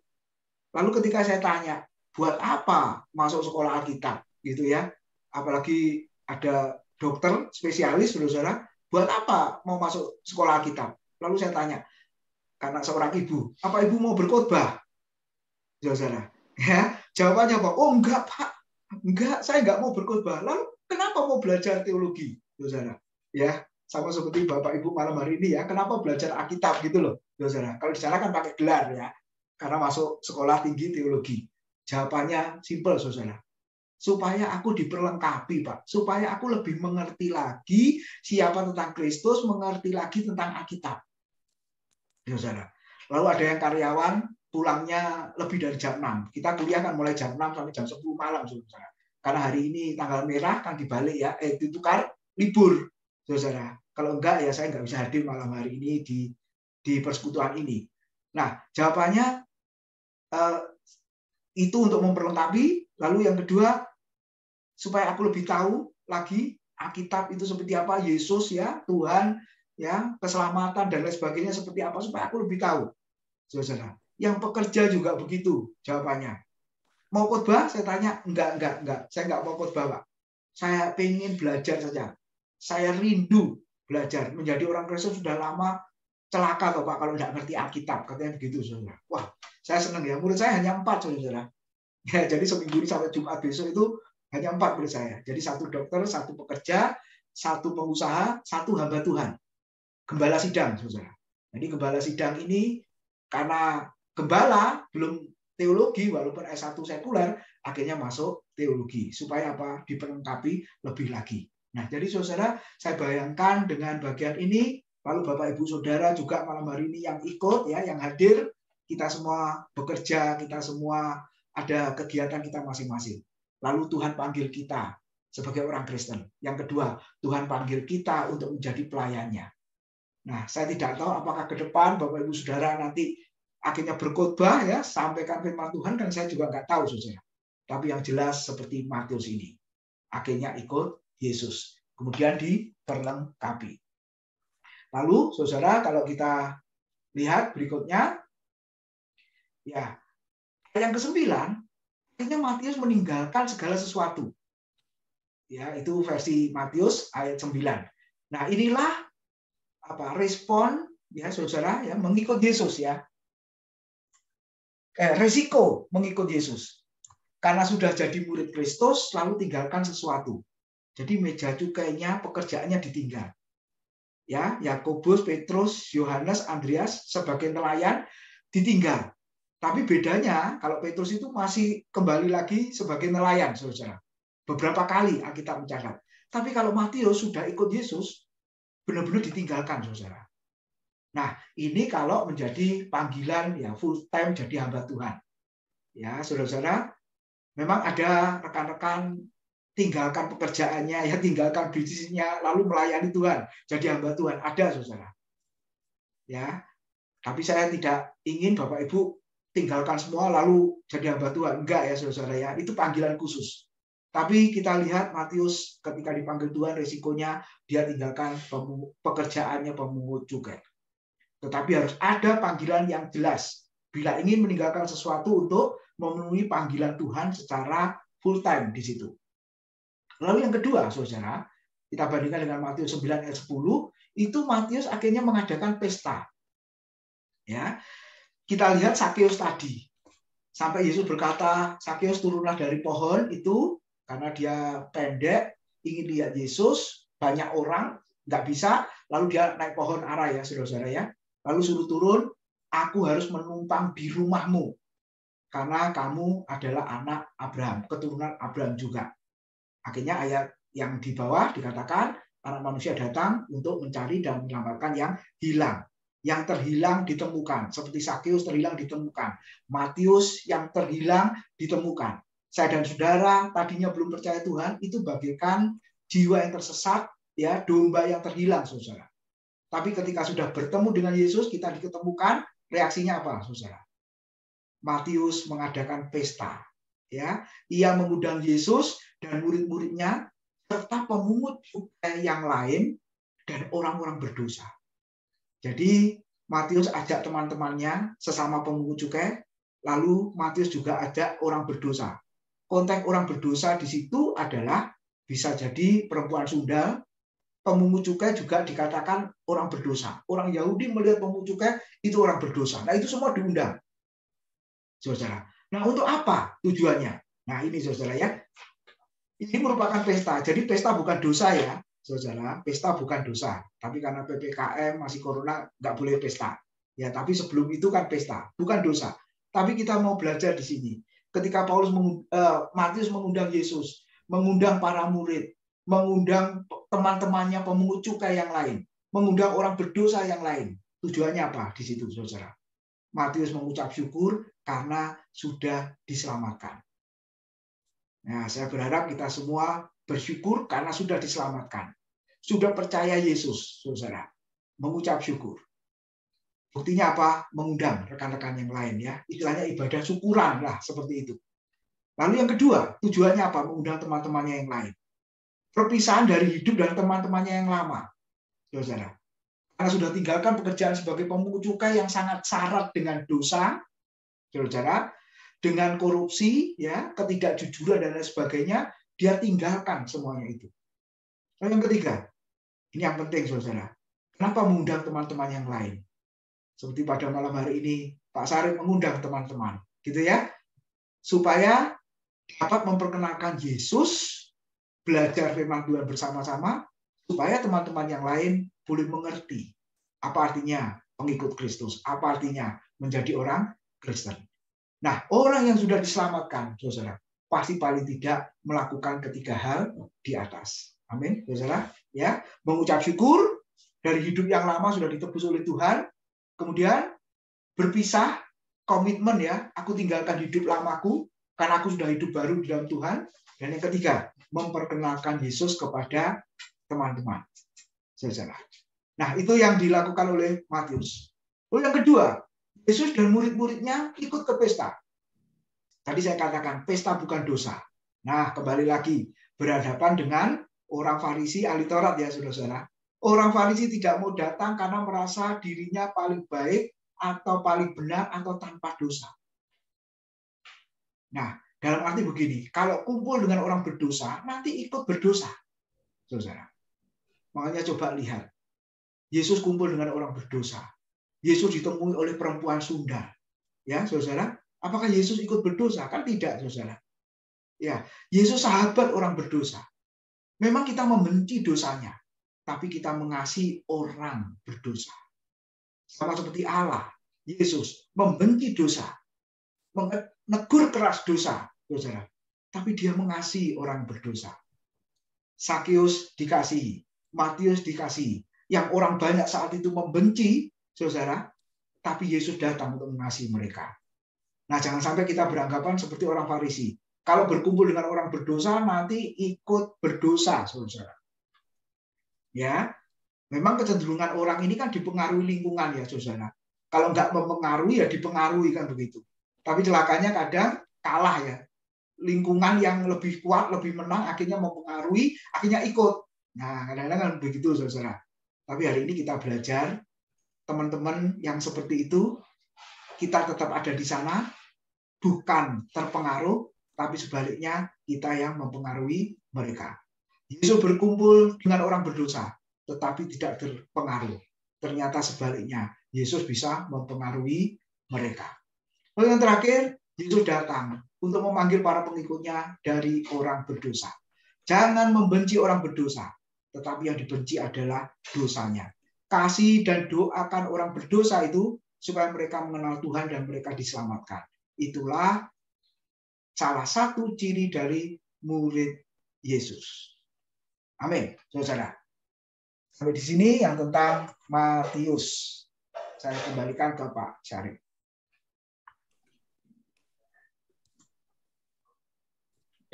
Lalu ketika saya tanya, buat apa masuk sekolah Alkitab gitu ya? Apalagi ada dokter spesialis, saudara, buat apa mau masuk sekolah Alkitab? Lalu saya tanya, karena seorang ibu, apa ibu mau berkhotbah? Saudara, ya, jawabannya apa? Oh enggak, Pak. Enggak, saya enggak mau berkhotbah. Lalu kenapa mau belajar teologi, saudara? Ya, sama seperti Bapak Ibu malam hari ini ya. Kenapa belajar Alkitab gitu loh, saudara? Kalau di sana kan pakai gelar ya, karena masuk sekolah tinggi teologi. Jawabannya simpel, saudara. Supaya aku diperlengkapi, Pak. Supaya aku lebih mengerti lagi siapa tentang Kristus, mengerti lagi tentang Alkitab. Saudara. Lalu ada yang karyawan pulangnya lebih dari jam 6. Kita kuliah kan mulai jam 6 sampai jam 10 malam, saudara. Karena hari ini tanggal merah kan dibalik ya, ditukar libur, saudara. Kalau enggak ya saya enggak bisa hadir malam hari ini di persekutuan ini. Nah, jawabannya itu untuk memperlengkapi. Lalu yang kedua, supaya aku lebih tahu lagi Alkitab itu seperti apa, Yesus ya, Tuhan ya, keselamatan dan lain sebagainya seperti apa, supaya aku lebih tahu, saudara. Yang pekerja juga begitu jawabannya. Mau khotbah? Saya tanya, enggak. Saya enggak mau khotbah, Pak. Saya pengen belajar saja. Saya rindu belajar. Menjadi orang Kristen sudah lama, celaka Pak kalau enggak ngerti Alkitab, katanya begitu, saudara. Wah, saya senang ya. Murid saya hanya 4, saudara. Ya, jadi seminggu ini sampai Jumat besok itu hanya 4 murid saya. Jadi 1 dokter, 1 pekerja, 1 pengusaha, 1 hamba Tuhan. Gembala sidang, saudara. Jadi gembala sidang ini karena gembala belum teologi, walaupun S1 sekuler, akhirnya masuk teologi. Supaya apa? Diperlengkapi lebih lagi. Nah, jadi saudara, saya bayangkan dengan bagian ini, lalu Bapak Ibu Saudara juga malam hari ini yang ikut, ya, yang hadir, kita semua bekerja, kita semua ada kegiatan kita masing-masing. Lalu Tuhan panggil kita sebagai orang Kristen. Yang kedua, Tuhan panggil kita untuk menjadi pelayannya. Nah, saya tidak tahu apakah ke depan Bapak Ibu Saudara nanti akhirnya berkhotbah ya, sampaikan firman Tuhan, dan saya juga nggak tahu, saudara. Tapi yang jelas seperti Matius ini, akhirnya ikut Yesus, kemudian diperlengkapi. Lalu, saudara, kalau kita lihat berikutnya, ya, yang ke-9, akhirnya Matius meninggalkan segala sesuatu. Ya, itu versi Matius ayat 9. Nah, inilah respon ya saudara ya mengikut Yesus ya. Resiko mengikut Yesus. Karena sudah jadi murid Kristus, lalu tinggalkan sesuatu. Jadi meja cukainya, pekerjaannya ditinggal. Ya, Yakobus, Petrus, Yohanes, Andreas sebagai nelayan ditinggal. Tapi bedanya kalau Petrus itu masih kembali lagi sebagai nelayan, saudara. Beberapa kali Alkitab mencatat. Tapi kalau Matius sudah ikut Yesus, benar-benar ditinggalkan, saudara. Nah, ini kalau menjadi panggilan ya full time jadi hamba Tuhan. Ya, saudara-saudara, memang ada rekan-rekan tinggalkan pekerjaannya, ya tinggalkan bisnisnya, lalu melayani Tuhan, jadi hamba Tuhan. Ada, saudara. Ya, tapi saya tidak ingin Bapak Ibu tinggalkan semua lalu jadi hamba Tuhan. Enggak ya, saudara ya. Itu panggilan khusus. Tapi kita lihat Matius ketika dipanggil Tuhan, resikonya dia tinggalkan pekerjaannya pemungut cukai. Tetapi harus ada panggilan yang jelas. Bila ingin meninggalkan sesuatu untuk memenuhi panggilan Tuhan secara full time di situ. Lalu yang kedua, saudara, kita bandingkan dengan Matius 9 ayat 10, itu Matius akhirnya mengadakan pesta. Ya, kita lihat Sakeus tadi. Sampai Yesus berkata, Sakeus turunlah dari pohon itu karena dia pendek, ingin lihat Yesus, banyak orang, nggak bisa, lalu dia naik pohon ara ya, saudara-saudara ya. Lalu suruh turun, aku harus menumpang di rumahmu. Karena kamu adalah anak Abraham, keturunan Abraham juga. Akhirnya ayat yang di bawah dikatakan, anak manusia datang untuk mencari dan menyelamatkan yang hilang. Yang terhilang ditemukan. Seperti Sakeus terhilang ditemukan. Matius yang terhilang ditemukan. Saya dan saudara tadinya belum percaya Tuhan, itu bagaikan jiwa yang tersesat, ya, domba yang terhilang, saudara. Tapi ketika sudah bertemu dengan Yesus, kita diketemukan, reaksinya apa, saudara? Matius mengadakan pesta. Ya, ia mengundang Yesus dan murid-muridnya, serta pemungut cukai yang lain, dan orang-orang berdosa. Jadi, Matius ajak teman-temannya, sesama pemungut cukai, lalu Matius juga ajak orang berdosa. Konteks orang berdosa di situ adalah bisa jadi perempuan Sunda, pemungut cukai juga dikatakan orang berdosa. Orang Yahudi melihat pemungut cukai itu orang berdosa. Nah, itu semua diundang. Saudara. Nah, untuk apa tujuannya? Nah, ini saudara ya. Ini merupakan pesta. Jadi pesta bukan dosa ya, saudara. Pesta bukan dosa. Tapi karena PPKM masih corona nggak boleh pesta. Ya, tapi sebelum itu kan pesta, bukan dosa. Tapi kita mau belajar di sini. Ketika Matius mengundang Yesus, mengundang para murid, mengundang teman-temannya pemungut cukai yang lain, mengundang orang berdosa yang lain. Tujuannya apa di situ, saudara? Matius mengucap syukur karena sudah diselamatkan. Nah, saya berharap kita semua bersyukur karena sudah diselamatkan. Sudah percaya Yesus, saudara. Mengucap syukur. Buktinya apa? Mengundang rekan-rekan yang lain ya. Istilahnya ibadah syukuran lah, seperti itu. Lalu yang kedua, tujuannya apa? Mengundang teman-temannya yang lain. Perpisahan dari hidup dan teman-temannya yang lama, saudara. Karena sudah tinggalkan pekerjaan sebagai pemungut cukai yang sangat syarat dengan dosa, saudara, dengan korupsi, ya, ketidakjujuran dan lain sebagainya, dia tinggalkan semuanya itu. Lalu yang ketiga, ini yang penting, saudara. Kenapa mengundang teman-teman yang lain? Seperti pada malam hari ini, Pak Sarip mengundang teman-teman, gitu ya, supaya dapat memperkenalkan Yesus, belajar firman Tuhan bersama-sama, supaya teman-teman yang lain boleh mengerti apa artinya pengikut Kristus, apa artinya menjadi orang Kristen. Nah, orang yang sudah diselamatkan, saudara, pasti paling tidak melakukan ketiga hal di atas. Amin, saudara. Ya, mengucap syukur dari hidup yang lama sudah ditebus oleh Tuhan, kemudian berpisah, komitmen ya, aku tinggalkan hidup lamaku karena aku sudah hidup baru di dalam Tuhan. Dan yang ketiga, memperkenalkan Yesus kepada teman-teman, saudara. Nah, itu yang dilakukan oleh Matius. Lalu yang kedua, Yesus dan murid-muridnya ikut ke pesta. Tadi saya katakan, pesta bukan dosa. Nah, kembali lagi, berhadapan dengan orang Farisi, ahli Taurat ya, saudara-saudara. Orang Farisi tidak mau datang karena merasa dirinya paling baik, atau paling benar, atau tanpa dosa. Nah, dalam arti begini, kalau kumpul dengan orang berdosa, nanti ikut berdosa, saudara. Makanya coba lihat, Yesus kumpul dengan orang berdosa. Yesus ditemui oleh perempuan Sunda, ya, saudara. Apakah Yesus ikut berdosa? Kan tidak, saudara. Ya, Yesus sahabat orang berdosa. Memang kita membenci dosanya, tapi kita mengasihi orang berdosa. Sama seperti Allah, Yesus membenci dosa, menegur keras dosa, saudara. Tapi dia mengasihi orang berdosa. Sakeus dikasihi, Matius dikasihi. Yang orang banyak saat itu membenci, saudara, tapi Yesus datang untuk mengasihi mereka. Nah, jangan sampai kita beranggapan seperti orang Farisi. Kalau berkumpul dengan orang berdosa, nanti ikut berdosa, saudara. Ya, memang kecenderungan orang ini kan dipengaruhi lingkungan ya, saudara. Kalau nggak mempengaruhi ya dipengaruhi kan begitu. Tapi celakanya kadang kalah ya. Lingkungan yang lebih kuat, lebih menang, akhirnya mempengaruhi, akhirnya ikut. Nah, kadang-kadang kan begitu, saudara. Tapi hari ini kita belajar, teman-teman yang seperti itu, kita tetap ada di sana, bukan terpengaruh, tapi sebaliknya kita yang mempengaruhi mereka. Yesus berkumpul dengan orang berdosa, tetapi tidak terpengaruh. Ternyata sebaliknya, Yesus bisa mempengaruhi mereka. Lalu yang terakhir, Yesus datang untuk memanggil para pengikutnya dari orang berdosa. Jangan membenci orang berdosa, tetapi yang dibenci adalah dosanya. Kasih dan doakan orang berdosa itu supaya mereka mengenal Tuhan dan mereka diselamatkan. Itulah salah satu ciri dari murid Yesus. Amin, saudara. Sampai di sini yang tentang Matius. Saya kembalikan ke Pak Syarif.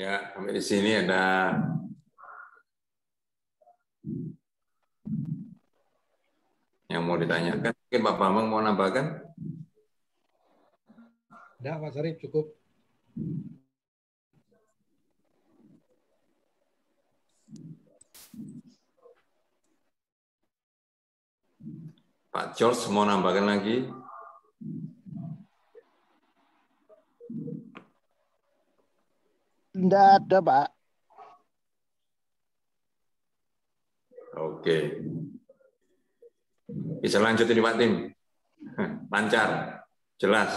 Ya, sampai di sini ada yang mau ditanyakan. Mungkin Pak Bambang mau nambahkan? Tidak, Pak Syarif, cukup. Pak George mau nambahkan lagi? Tidak ada, Pak. Oke. Bisa lanjut ini Pak Tim. Lancar, jelas.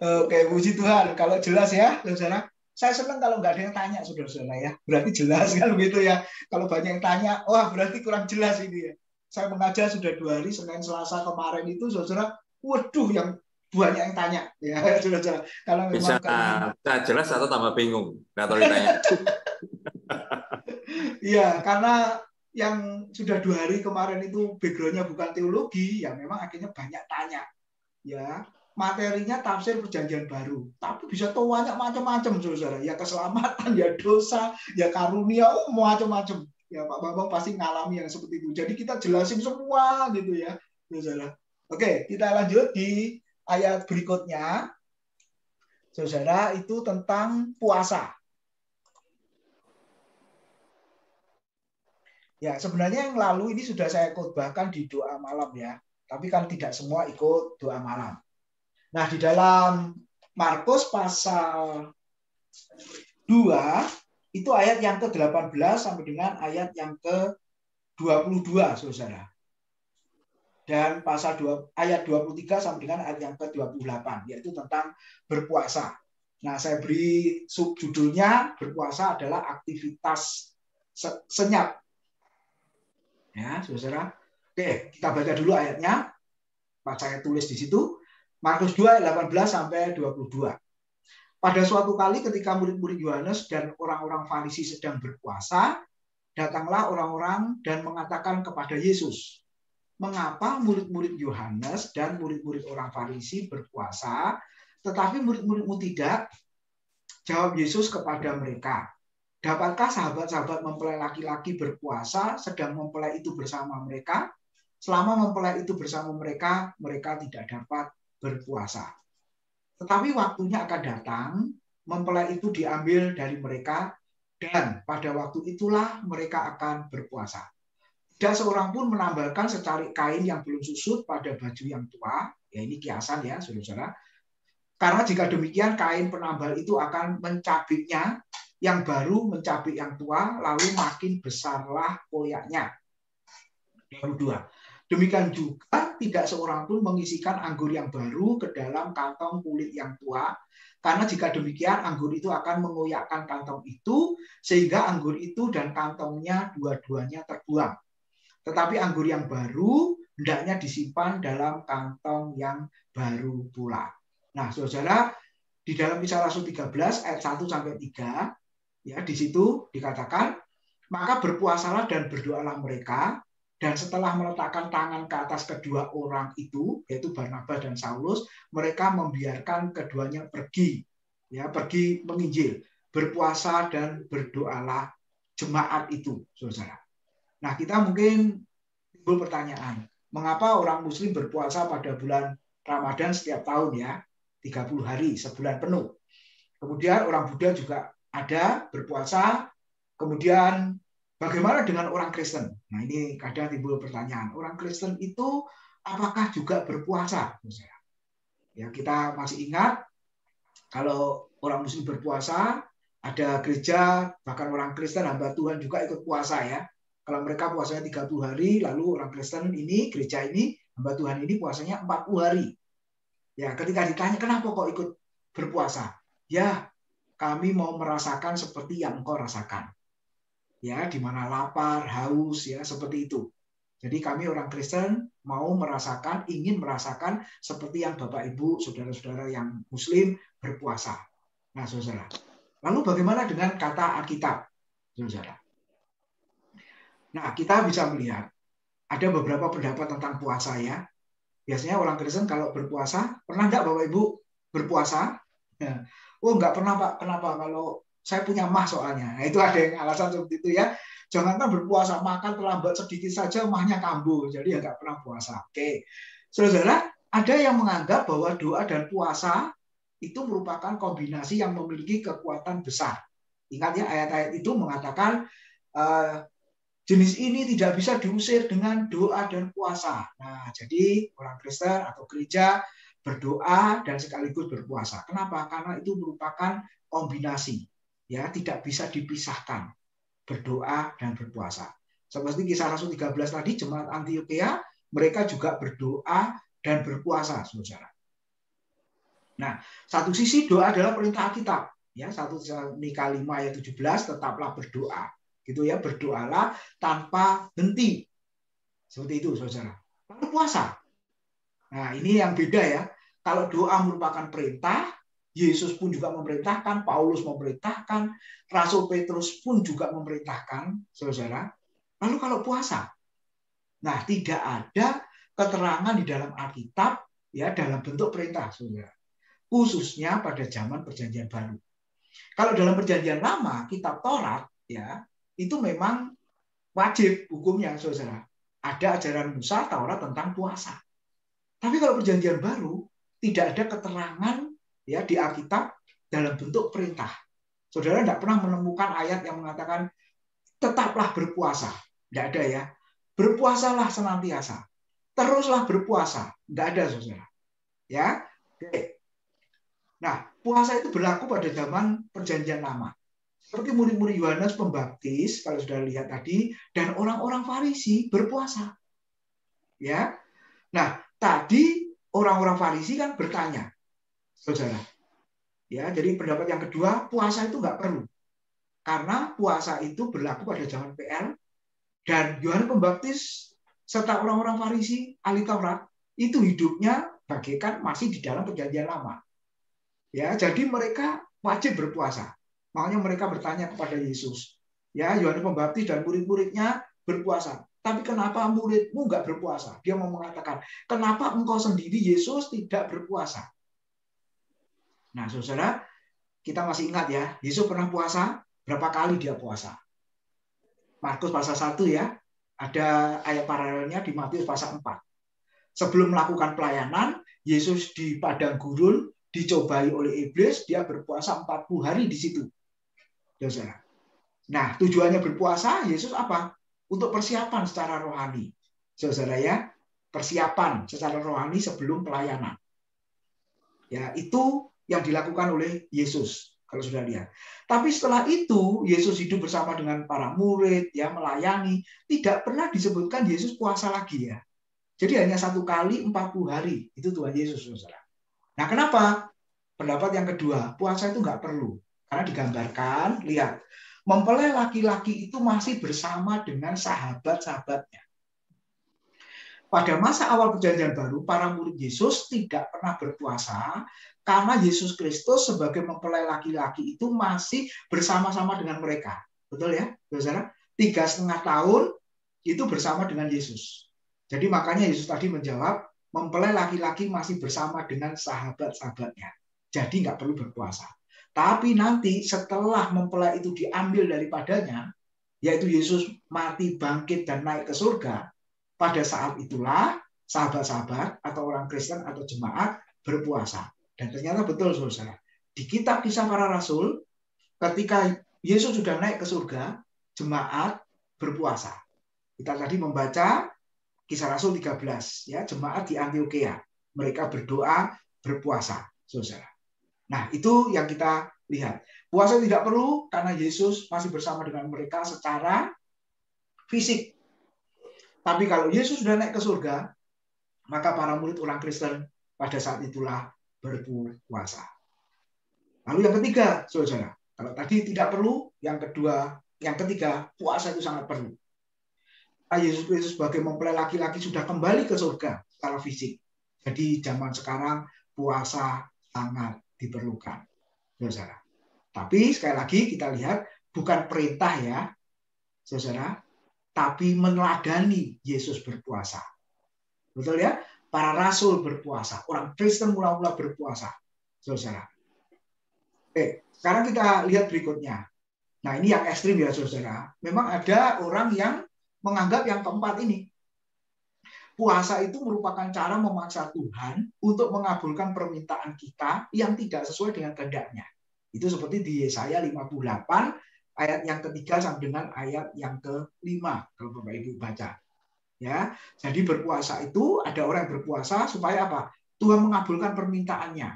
Oke, puji Tuhan. Kalau jelas ya, saudara. Saya senang kalau nggak ada yang tanya, saudara-saudara ya. Berarti jelas kan begitu ya. Kalau banyak yang tanya, wah berarti kurang jelas ini ya. Saya mengajar sudah 2 hari, Senin, Selasa kemarin itu, saudara, waduh yang banyak yang tanya ya, saudara-saudara. Kalau memang bisa jelas atau tambah bingung kalau ditanya. Iya, karena yang sudah 2 hari kemarin itu background-nya bukan teologi, ya memang akhirnya banyak tanya. Ya, materinya tafsir perjanjian baru, tapi bisa tahu banyak macam-macam, saudara. Ya keselamatan, ya dosa, ya karunia, macam-macam. Ya Pak Bambang pasti ngalami yang seperti itu. Jadi kita jelasin semua gitu ya, saudara. Oke, kita lanjut di ayat berikutnya, saudara, itu tentang puasa. Ya, sebenarnya yang lalu ini sudah saya khotbahkan di doa malam ya, tapi kan tidak semua ikut doa malam. Nah, di dalam Markus pasal 2 itu ayat yang ke-18 sampai dengan ayat yang ke-22, saudara. Dan pasal 2 ayat 23 sampai dengan ayat yang ke-28, yaitu tentang berpuasa. Nah, saya beri subjudulnya berpuasa adalah aktivitas senyap. Ya, saudara. Oke, kita baca dulu ayatnya. Pak saya tulis di situ. Markus 2 ayat 18 sampai 22. Pada suatu kali ketika murid-murid Yohanes dan orang-orang Farisi sedang berpuasa, datanglah orang-orang dan mengatakan kepada Yesus, "Mengapa murid-murid Yohanes dan murid-murid orang Farisi berpuasa, tetapi murid-muridmu tidak?" Jawab Yesus kepada mereka, "Dapatkah sahabat-sahabat mempelai laki-laki berpuasa sedang mempelai itu bersama mereka? Selama mempelai itu bersama mereka, mereka tidak dapat berpuasa. Tetapi waktunya akan datang, mempelai itu diambil dari mereka, dan pada waktu itulah mereka akan berpuasa. Tidak seorang pun menambahkan secarik kain yang belum susut pada baju yang tua." Ya, ini kiasan ya, saudara-saudara. Karena jika demikian, kain penambal itu akan mencabiknya, yang baru mencabik yang tua, lalu makin besarlah koyaknya. 22. Demikian juga tidak seorang pun mengisikan anggur yang baru ke dalam kantong kulit yang tua, karena jika demikian anggur itu akan mengoyakkan kantong itu, sehingga anggur itu dan kantongnya dua-duanya terbuang. Tetapi anggur yang baru hendaknya disimpan dalam kantong yang baru pula. Nah, saudara, di dalam Kisah Rasul 13 ayat 1 sampai 3 ya, di situ dikatakan, "Maka berpuasalah dan berdoalah mereka, dan setelah meletakkan tangan ke atas kedua orang itu, yaitu Barnabas dan Saulus, mereka membiarkan keduanya pergi, ya, pergi menginjil, berpuasa dan berdoalah jemaat itu," saudara. Nah, kita mungkin timbul pertanyaan, mengapa orang Muslim berpuasa pada bulan Ramadan setiap tahun ya, 30 hari, sebulan penuh. Kemudian orang Buddha juga ada berpuasa. Kemudian bagaimana dengan orang Kristen? Nah, ini kadang timbul pertanyaan. Orang Kristen itu apakah juga berpuasa? Ya, kita masih ingat kalau orang Muslim berpuasa, ada gereja, bahkan orang Kristen hamba Tuhan juga ikut puasa ya. Kalau mereka puasanya 30 hari, lalu orang Kristen ini, gereja ini, hamba Tuhan ini puasanya 40 hari. Ya, ketika ditanya kenapa kok ikut berpuasa? Ya, kami mau merasakan seperti yang engkau rasakan. Ya, di mana lapar, haus, ya, seperti itu. Jadi kami orang Kristen mau merasakan, ingin merasakan seperti yang Bapak Ibu, saudara-saudara yang Muslim berpuasa. Nah, saudara. Lalu bagaimana dengan kata Alkitab, saudara? Nah, kita bisa melihat ada beberapa pendapat tentang puasa ya. Biasanya orang Kristen kalau berpuasa, pernah nggak Bapak Ibu berpuasa? Ya. Oh, nggak pernah Pak. Kenapa? Kalau saya punya mah soalnya. Nah, itu ada yang alasan seperti itu ya. Jangankan berpuasa, makan terlambat sedikit saja mahnya kambuh. Jadi ya nggak pernah puasa. Oke. Saudara, ada yang menganggap bahwa doa dan puasa itu merupakan kombinasi yang memiliki kekuatan besar. Ingat ya, ayat-ayat itu mengatakan jenis ini tidak bisa diusir dengan doa dan puasa. Nah, jadi orang Kristen atau gereja berdoa dan sekaligus berpuasa. Kenapa? Karena itu merupakan kombinasi. Ya, tidak bisa dipisahkan. Berdoa dan berpuasa. Seperti Kisah Rasul 13 tadi, jemaat Antiokhia, mereka juga berdoa dan berpuasa, saudara. Nah, satu sisi doa adalah perintah Alkitab. Ya, 1 Tesalonika 5 ayat 17, tetaplah berdoa. Gitu ya, berdoalah tanpa henti. Seperti itu, Saudara. Lalu puasa. Nah, ini yang beda ya. Kalau doa merupakan perintah, Yesus pun juga memerintahkan, Paulus memerintahkan, Rasul Petrus pun juga memerintahkan, Saudara. Lalu kalau puasa, nah tidak ada keterangan di dalam Alkitab ya dalam bentuk perintah, Saudara. Khususnya pada zaman Perjanjian Baru. Kalau dalam Perjanjian Lama, kitab Taurat ya, itu memang wajib hukumnya, Saudara. Ada ajaran Musa Taurat tentang puasa. Tapi kalau Perjanjian Baru tidak ada keterangan ya di Alkitab dalam bentuk perintah. Saudara tidak pernah menemukan ayat yang mengatakan tetaplah berpuasa. Tidak ada ya. Berpuasalah senantiasa. Teruslah berpuasa. Tidak ada, Saudara. Ya. Oke. Nah, puasa itu berlaku pada zaman Perjanjian Lama. Seperti murid-murid Yohanes Pembaptis, kalau sudah lihat tadi, dan orang-orang Farisi berpuasa. Ya. Nah, tadi orang-orang Farisi kan bertanya, Saudara. Ya, jadi pendapat yang kedua, puasa itu nggak perlu. Karena puasa itu berlaku pada zaman PL, dan Yohanes Pembaptis serta orang-orang Farisi, ahli Taurat, itu hidupnya bagaikan masih di dalam Perjanjian Lama. Ya, jadi mereka wajib berpuasa. Makanya mereka bertanya kepada Yesus. Ya, Yohanes Pembaptis dan murid-muridnya berpuasa. Tapi kenapa muridmu nggak berpuasa? Dia mau mengatakan, kenapa engkau sendiri Yesus tidak berpuasa? Nah, Saudara, kita masih ingat ya, Yesus pernah puasa, berapa kali dia puasa? Markus pasal 1 ya, ada ayat paralelnya di Matius pasal 4. Sebelum melakukan pelayanan, Yesus di padang gurun, dicobai oleh iblis, dia berpuasa 40 hari di situ. Saudara. Nah, tujuannya berpuasa, Yesus apa? Untuk persiapan secara rohani. Saudara ya, persiapan secara rohani sebelum pelayanan. Ya, itu yang dilakukan oleh Yesus, kalau sudah lihat. Tapi setelah itu, Yesus hidup bersama dengan para murid, ya melayani, tidak pernah disebutkan Yesus puasa lagi ya. Jadi hanya 1 kali 40 hari, itu Tuhan Yesus, Saudara. Nah, kenapa? Pendapat yang kedua, puasa itu nggak perlu. Karena digambarkan, lihat, mempelai laki-laki itu masih bersama dengan sahabat-sahabatnya. Pada masa awal Perjanjian Baru, para murid Yesus tidak pernah berpuasa karena Yesus Kristus sebagai mempelai laki-laki itu masih bersama-sama dengan mereka. Betul ya, Saudara? 3,5 tahun itu bersama dengan Yesus. Jadi makanya Yesus tadi menjawab, mempelai laki-laki masih bersama dengan sahabat-sahabatnya. Jadi nggak perlu berpuasa. Tapi nanti setelah mempelai itu diambil daripadanya, yaitu Yesus mati, bangkit, dan naik ke surga, pada saat itulah sahabat-sahabat atau orang Kristen atau jemaat berpuasa. Dan ternyata betul, Saudara. Di kitab Kisah Para Rasul, ketika Yesus sudah naik ke surga, jemaat berpuasa. Kita tadi membaca Kisah Rasul 13, ya, jemaat di Antioquia. Mereka berdoa, berpuasa, Saudara. Nah, itu yang kita lihat. Puasa tidak perlu karena Yesus masih bersama dengan mereka secara fisik. Tapi kalau Yesus sudah naik ke surga, maka para murid orang Kristen pada saat itulah berpuasa. Lalu yang ketiga, Saudara, kalau tadi tidak perlu, yang kedua, yang ketiga, puasa itu sangat perlu. Yesus Kristus sebagai mempelai laki-laki sudah kembali ke surga secara fisik. Jadi zaman sekarang puasa sangat diperlukan, Saudara. Tapi sekali lagi kita lihat bukan perintah ya, Saudara, tapi meneladani Yesus berpuasa. Betul ya? Para rasul berpuasa, orang Kristen mula-mula berpuasa, Saudara. Oke, sekarang kita lihat berikutnya. Nah, ini yang ekstrim ya, Saudara. Memang ada orang yang menganggap yang keempat ini. Puasa itu merupakan cara memaksa Tuhan untuk mengabulkan permintaan kita yang tidak sesuai dengan kehendaknya. Itu seperti di Yesaya 58 ayat yang ketiga sampai dengan ayat yang ke-5 kalau Bapak Ibu baca. Ya, jadi berpuasa itu ada orang yang berpuasa supaya apa? Tuhan mengabulkan permintaannya.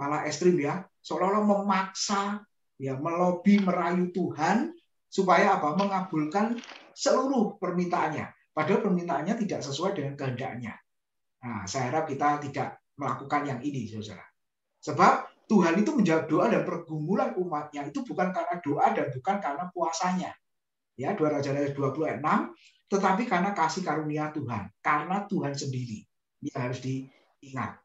Malah ekstrim ya, seolah-olah memaksa, ya melobi, merayu Tuhan supaya apa? Mengabulkan seluruh permintaannya. Padahal permintaannya tidak sesuai dengan kehendaknya. Nah, saya harap kita tidak melakukan yang ini, Saudara. Sebab Tuhan itu menjawab doa dan pergumulan umatnya itu bukan karena doa dan bukan karena puasanya. Ya, 2 Raja-Raja 20 ayat 6, tetapi karena kasih karunia Tuhan, karena Tuhan sendiri. Ini harus diingat.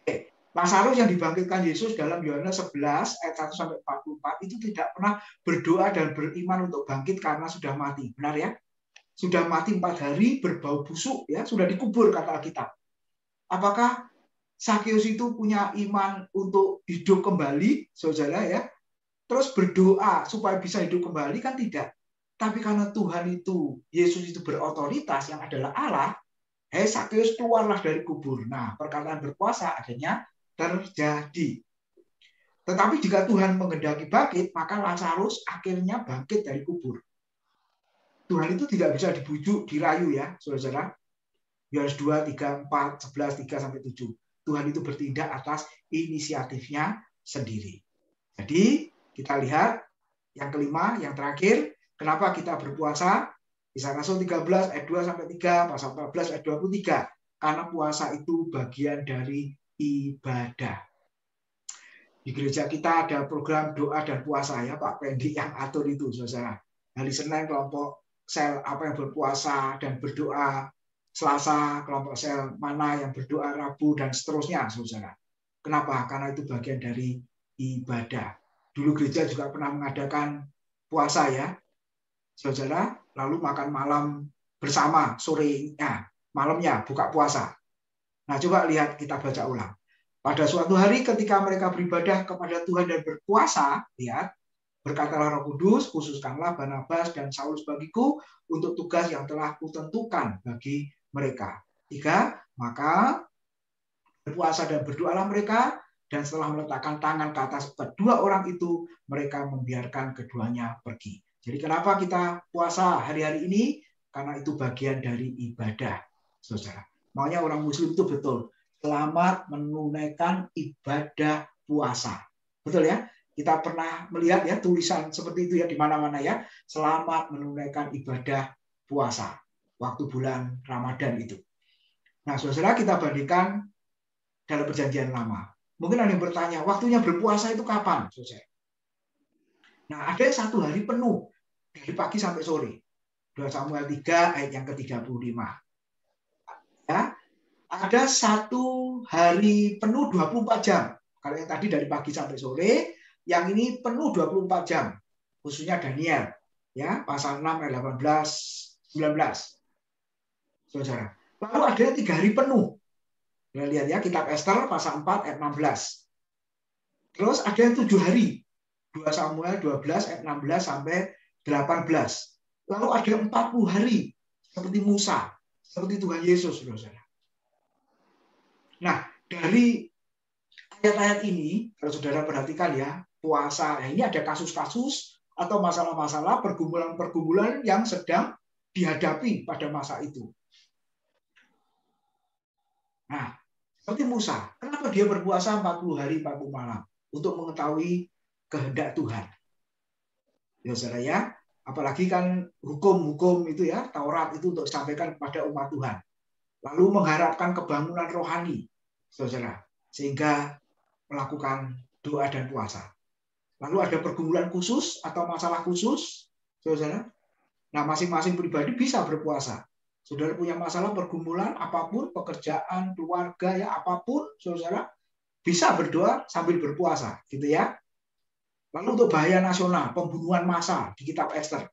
Oke. Lazarus yang dibangkitkan Yesus dalam Yohanes 11 ayat 1 sampai 44 itu tidak pernah berdoa dan beriman untuk bangkit karena sudah mati. Benar ya? Sudah mati 4 hari, berbau busuk, ya, sudah dikubur kata Alkitab. Apakah Sakeus itu punya iman untuk hidup kembali, saudara ya? Terus berdoa supaya bisa hidup kembali kan tidak. Tapi karena Tuhan itu, Yesus itu berotoritas yang adalah Allah, Sakeus keluarlah dari kubur. Nah, perkataan berpuasa akhirnya terjadi. Tetapi jika Tuhan menghendaki bangkit, maka Lazarus akhirnya bangkit dari kubur. Tuhan itu tidak bisa dibujuk, dirayu ya, saudara. Yohanes 2, 3, 4, 11, 3 sampai 7. Tuhan itu bertindak atas inisiatifnya sendiri. Jadi kita lihat yang kelima, yang terakhir, kenapa kita berpuasa? Kisah Rasul 13 ayat 2 sampai 3, pasal 14 ayat 23. Karena puasa itu bagian dari ibadah. Di gereja kita ada program doa dan puasa ya, Pak Pendi yang atur itu, saudara. Hari Senin kelompok sel apa yang berpuasa dan berdoa. Selasa kelompok sel mana yang berdoa, Rabu dan seterusnya, saudara. Kenapa? Karena itu bagian dari ibadah. Dulu gereja juga pernah mengadakan puasa ya, saudara. Lalu makan malam bersama sorenya, malamnya buka puasa. Nah, coba lihat, kita baca ulang. Pada suatu hari ketika mereka beribadah kepada Tuhan dan berpuasa, lihat, berkatalah Roh Kudus, khususkanlah Barnabas dan Saulus bagiku untuk tugas yang telah kutentukan bagi mereka. 3, maka berpuasa dan berdoalah mereka, dan setelah meletakkan tangan ke atas kedua orang itu, mereka membiarkan keduanya pergi. Jadi kenapa kita puasa hari-hari ini? Karena itu bagian dari ibadah, saudara. Maunya orang Muslim itu betul, selamat menunaikan ibadah puasa. Betul ya? Kita pernah melihat ya tulisan seperti itu ya di mana-mana ya. Selamat menunaikan ibadah puasa waktu bulan Ramadan itu. Nah, saudara, kita bandingkan dalam Perjanjian Lama. Mungkin ada yang bertanya, waktunya berpuasa itu kapan, saudara? Nah, ada yang 1 hari penuh dari pagi sampai sore. 2 Samuel 3 ayat yang ke-35. Ya, ada 1 hari penuh 24 jam. Kalau yang tadi dari pagi sampai sore, yang ini penuh 24 jam. Khususnya Daniel, ya, pasal 6 ayat 18 19. Saudara. Lalu ada 3 hari penuh. Kita lihat ya, kitab Ester pasal 4 ayat 16. Terus ada yang 7 hari. 2 Samuel 12 ayat 16 sampai 18. Lalu ada 40 hari seperti Musa, seperti Tuhan Yesus, saudara. Nah, dari ayat-ayat ini, kalau saudara perhatikan ya, puasa, nah ini ada kasus-kasus atau masalah-masalah, pergumulan-pergumulan yang sedang dihadapi pada masa itu. Nah, seperti Musa, kenapa dia berpuasa 40 hari 40 malam? Untuk mengetahui kehendak Tuhan. Ya, saudara ya, apalagi kan hukum-hukum itu ya, Taurat itu untuk disampaikan kepada umat Tuhan. Lalu mengharapkan kebangunan rohani, saudara, sehingga melakukan doa dan puasa. Lalu ada pergumulan khusus atau masalah khusus, saudara. Nah, masing-masing pribadi bisa berpuasa. Saudara punya masalah pergumulan apapun, pekerjaan, keluarga, ya apapun, saudara bisa berdoa sambil berpuasa, gitu ya. Lalu untuk bahaya nasional, pembunuhan massal di kitab Ester.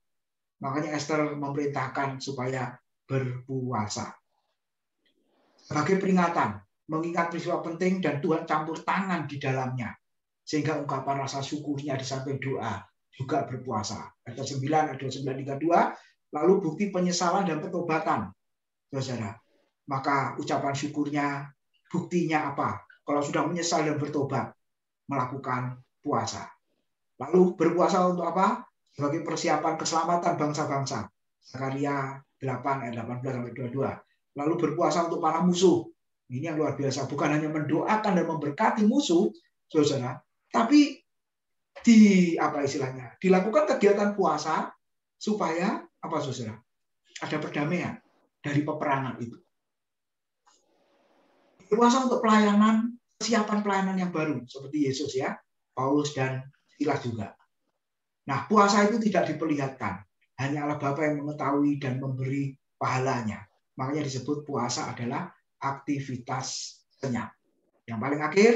Makanya Ester memerintahkan supaya berpuasa. Sebagai peringatan, mengingat peristiwa penting dan Tuhan campur tangan di dalamnya. Sehingga ungkapan rasa syukurnya di samping doa juga berpuasa. Ayat 9, ayat 29-32, lalu bukti penyesalan dan pertobatan, saudara. Maka ucapan syukurnya, buktinya apa? Kalau sudah menyesal dan bertobat, melakukan puasa. Lalu berpuasa untuk apa? Sebagai persiapan keselamatan bangsa-bangsa. Zakaria 8 ayat 18-22. Lalu berpuasa untuk para musuh. Ini yang luar biasa. Bukan hanya mendoakan dan memberkati musuh, saudara, tapi dilakukan kegiatan puasa supaya apa, saudara? Ada perdamaian dari peperangan itu. Puasa untuk pelayanan persiapan pelayanan yang baru seperti Yesus ya, Paulus dan Silas juga. Nah, puasa itu tidak diperlihatkan, hanya Allah Bapa yang mengetahui dan memberi pahalanya. Makanya disebut puasa adalah aktivitas senyap. Yang paling akhir,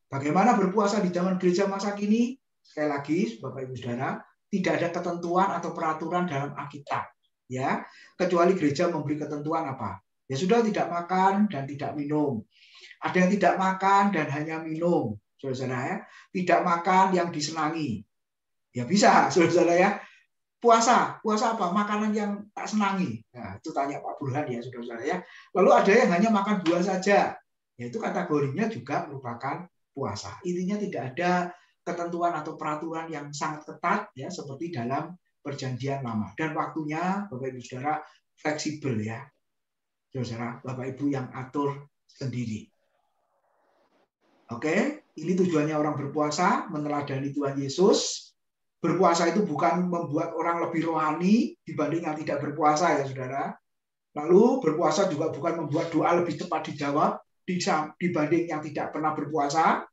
bagaimana berpuasa di zaman gereja masa kini? Sekali lagi, Bapak Ibu Saudara, tidak ada ketentuan atau peraturan dalam Alkitab, ya, kecuali gereja memberi ketentuan apa? Ya sudah, tidak makan dan tidak minum. Ada yang tidak makan dan hanya minum, saudara-saudara ya. Tidak makan yang disenangi. Ya bisa, saudara-saudara ya. Puasa apa? Makanan yang tak senangi. Nah, itu tanya Pak Burhan ya, saudara-saudara ya. Lalu ada yang hanya makan buah saja. Yaitu kategorinya juga merupakan puasa. Intinya tidak ada ketentuan atau peraturan yang sangat ketat ya, seperti dalam Perjanjian Lama. Dan waktunya Bapak Ibu Saudara fleksibel ya. Saudara, Bapak Ibu yang atur sendiri. Oke, ini tujuannya orang berpuasa, meneladani Tuhan Yesus. Berpuasa itu bukan membuat orang lebih rohani dibanding yang tidak berpuasa ya saudara. Lalu berpuasa juga bukan membuat doa lebih cepat dijawab dibanding yang tidak pernah berpuasa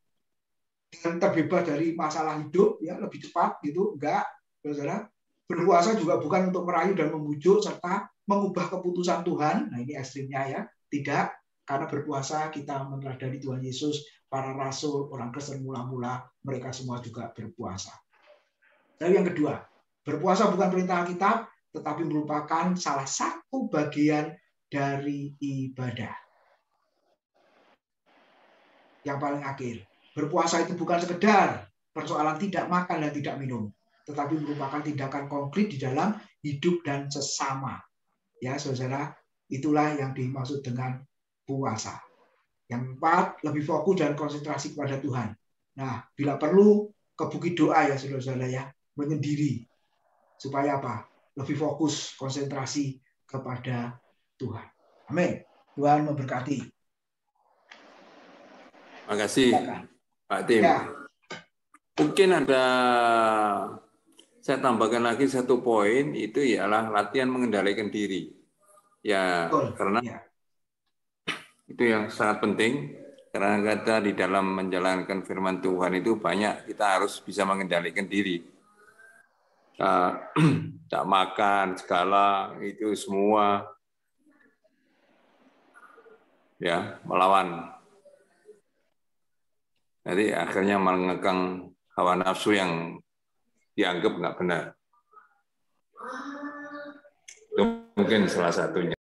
dan terbebas dari masalah hidup ya lebih cepat gitu. Enggak, saudara. Berpuasa juga bukan untuk merayu dan membujuk serta mengubah keputusan Tuhan. Nah ini ekstrimnya ya. Tidak, karena berpuasa kita meneladani Tuhan Yesus, para rasul, orang Kristen mula-mula mereka semua juga berpuasa. Lalu yang kedua, berpuasa bukan perintah Alkitab, tetapi merupakan salah satu bagian dari ibadah. Yang paling akhir, berpuasa itu bukan sekedar persoalan tidak makan dan tidak minum, tetapi merupakan tindakan konkret di dalam hidup dan sesama. Ya, saudara, itulah yang dimaksud dengan puasa. Yang keempat, lebih fokus dan konsentrasi kepada Tuhan. Nah, bila perlu, ke bukit doa ya, saudara-saudara ya. Menyendiri supaya apa? Lebih fokus, konsentrasi kepada Tuhan. Amin. Tuhan memberkati. Terima kasih, Pak Tim. Ya. Mungkin saya tambahkan lagi satu poin, itu ialah latihan mengendalikan diri. Ya, betul. Karena ya, itu yang sangat penting. Karena kita di dalam menjalankan firman Tuhan itu banyak kita harus bisa mengendalikan diri. Tak makan segala itu semua ya melawan, jadi akhirnya mengekang hawa nafsu yang dianggap nggak benar. Itu mungkin salah satunya.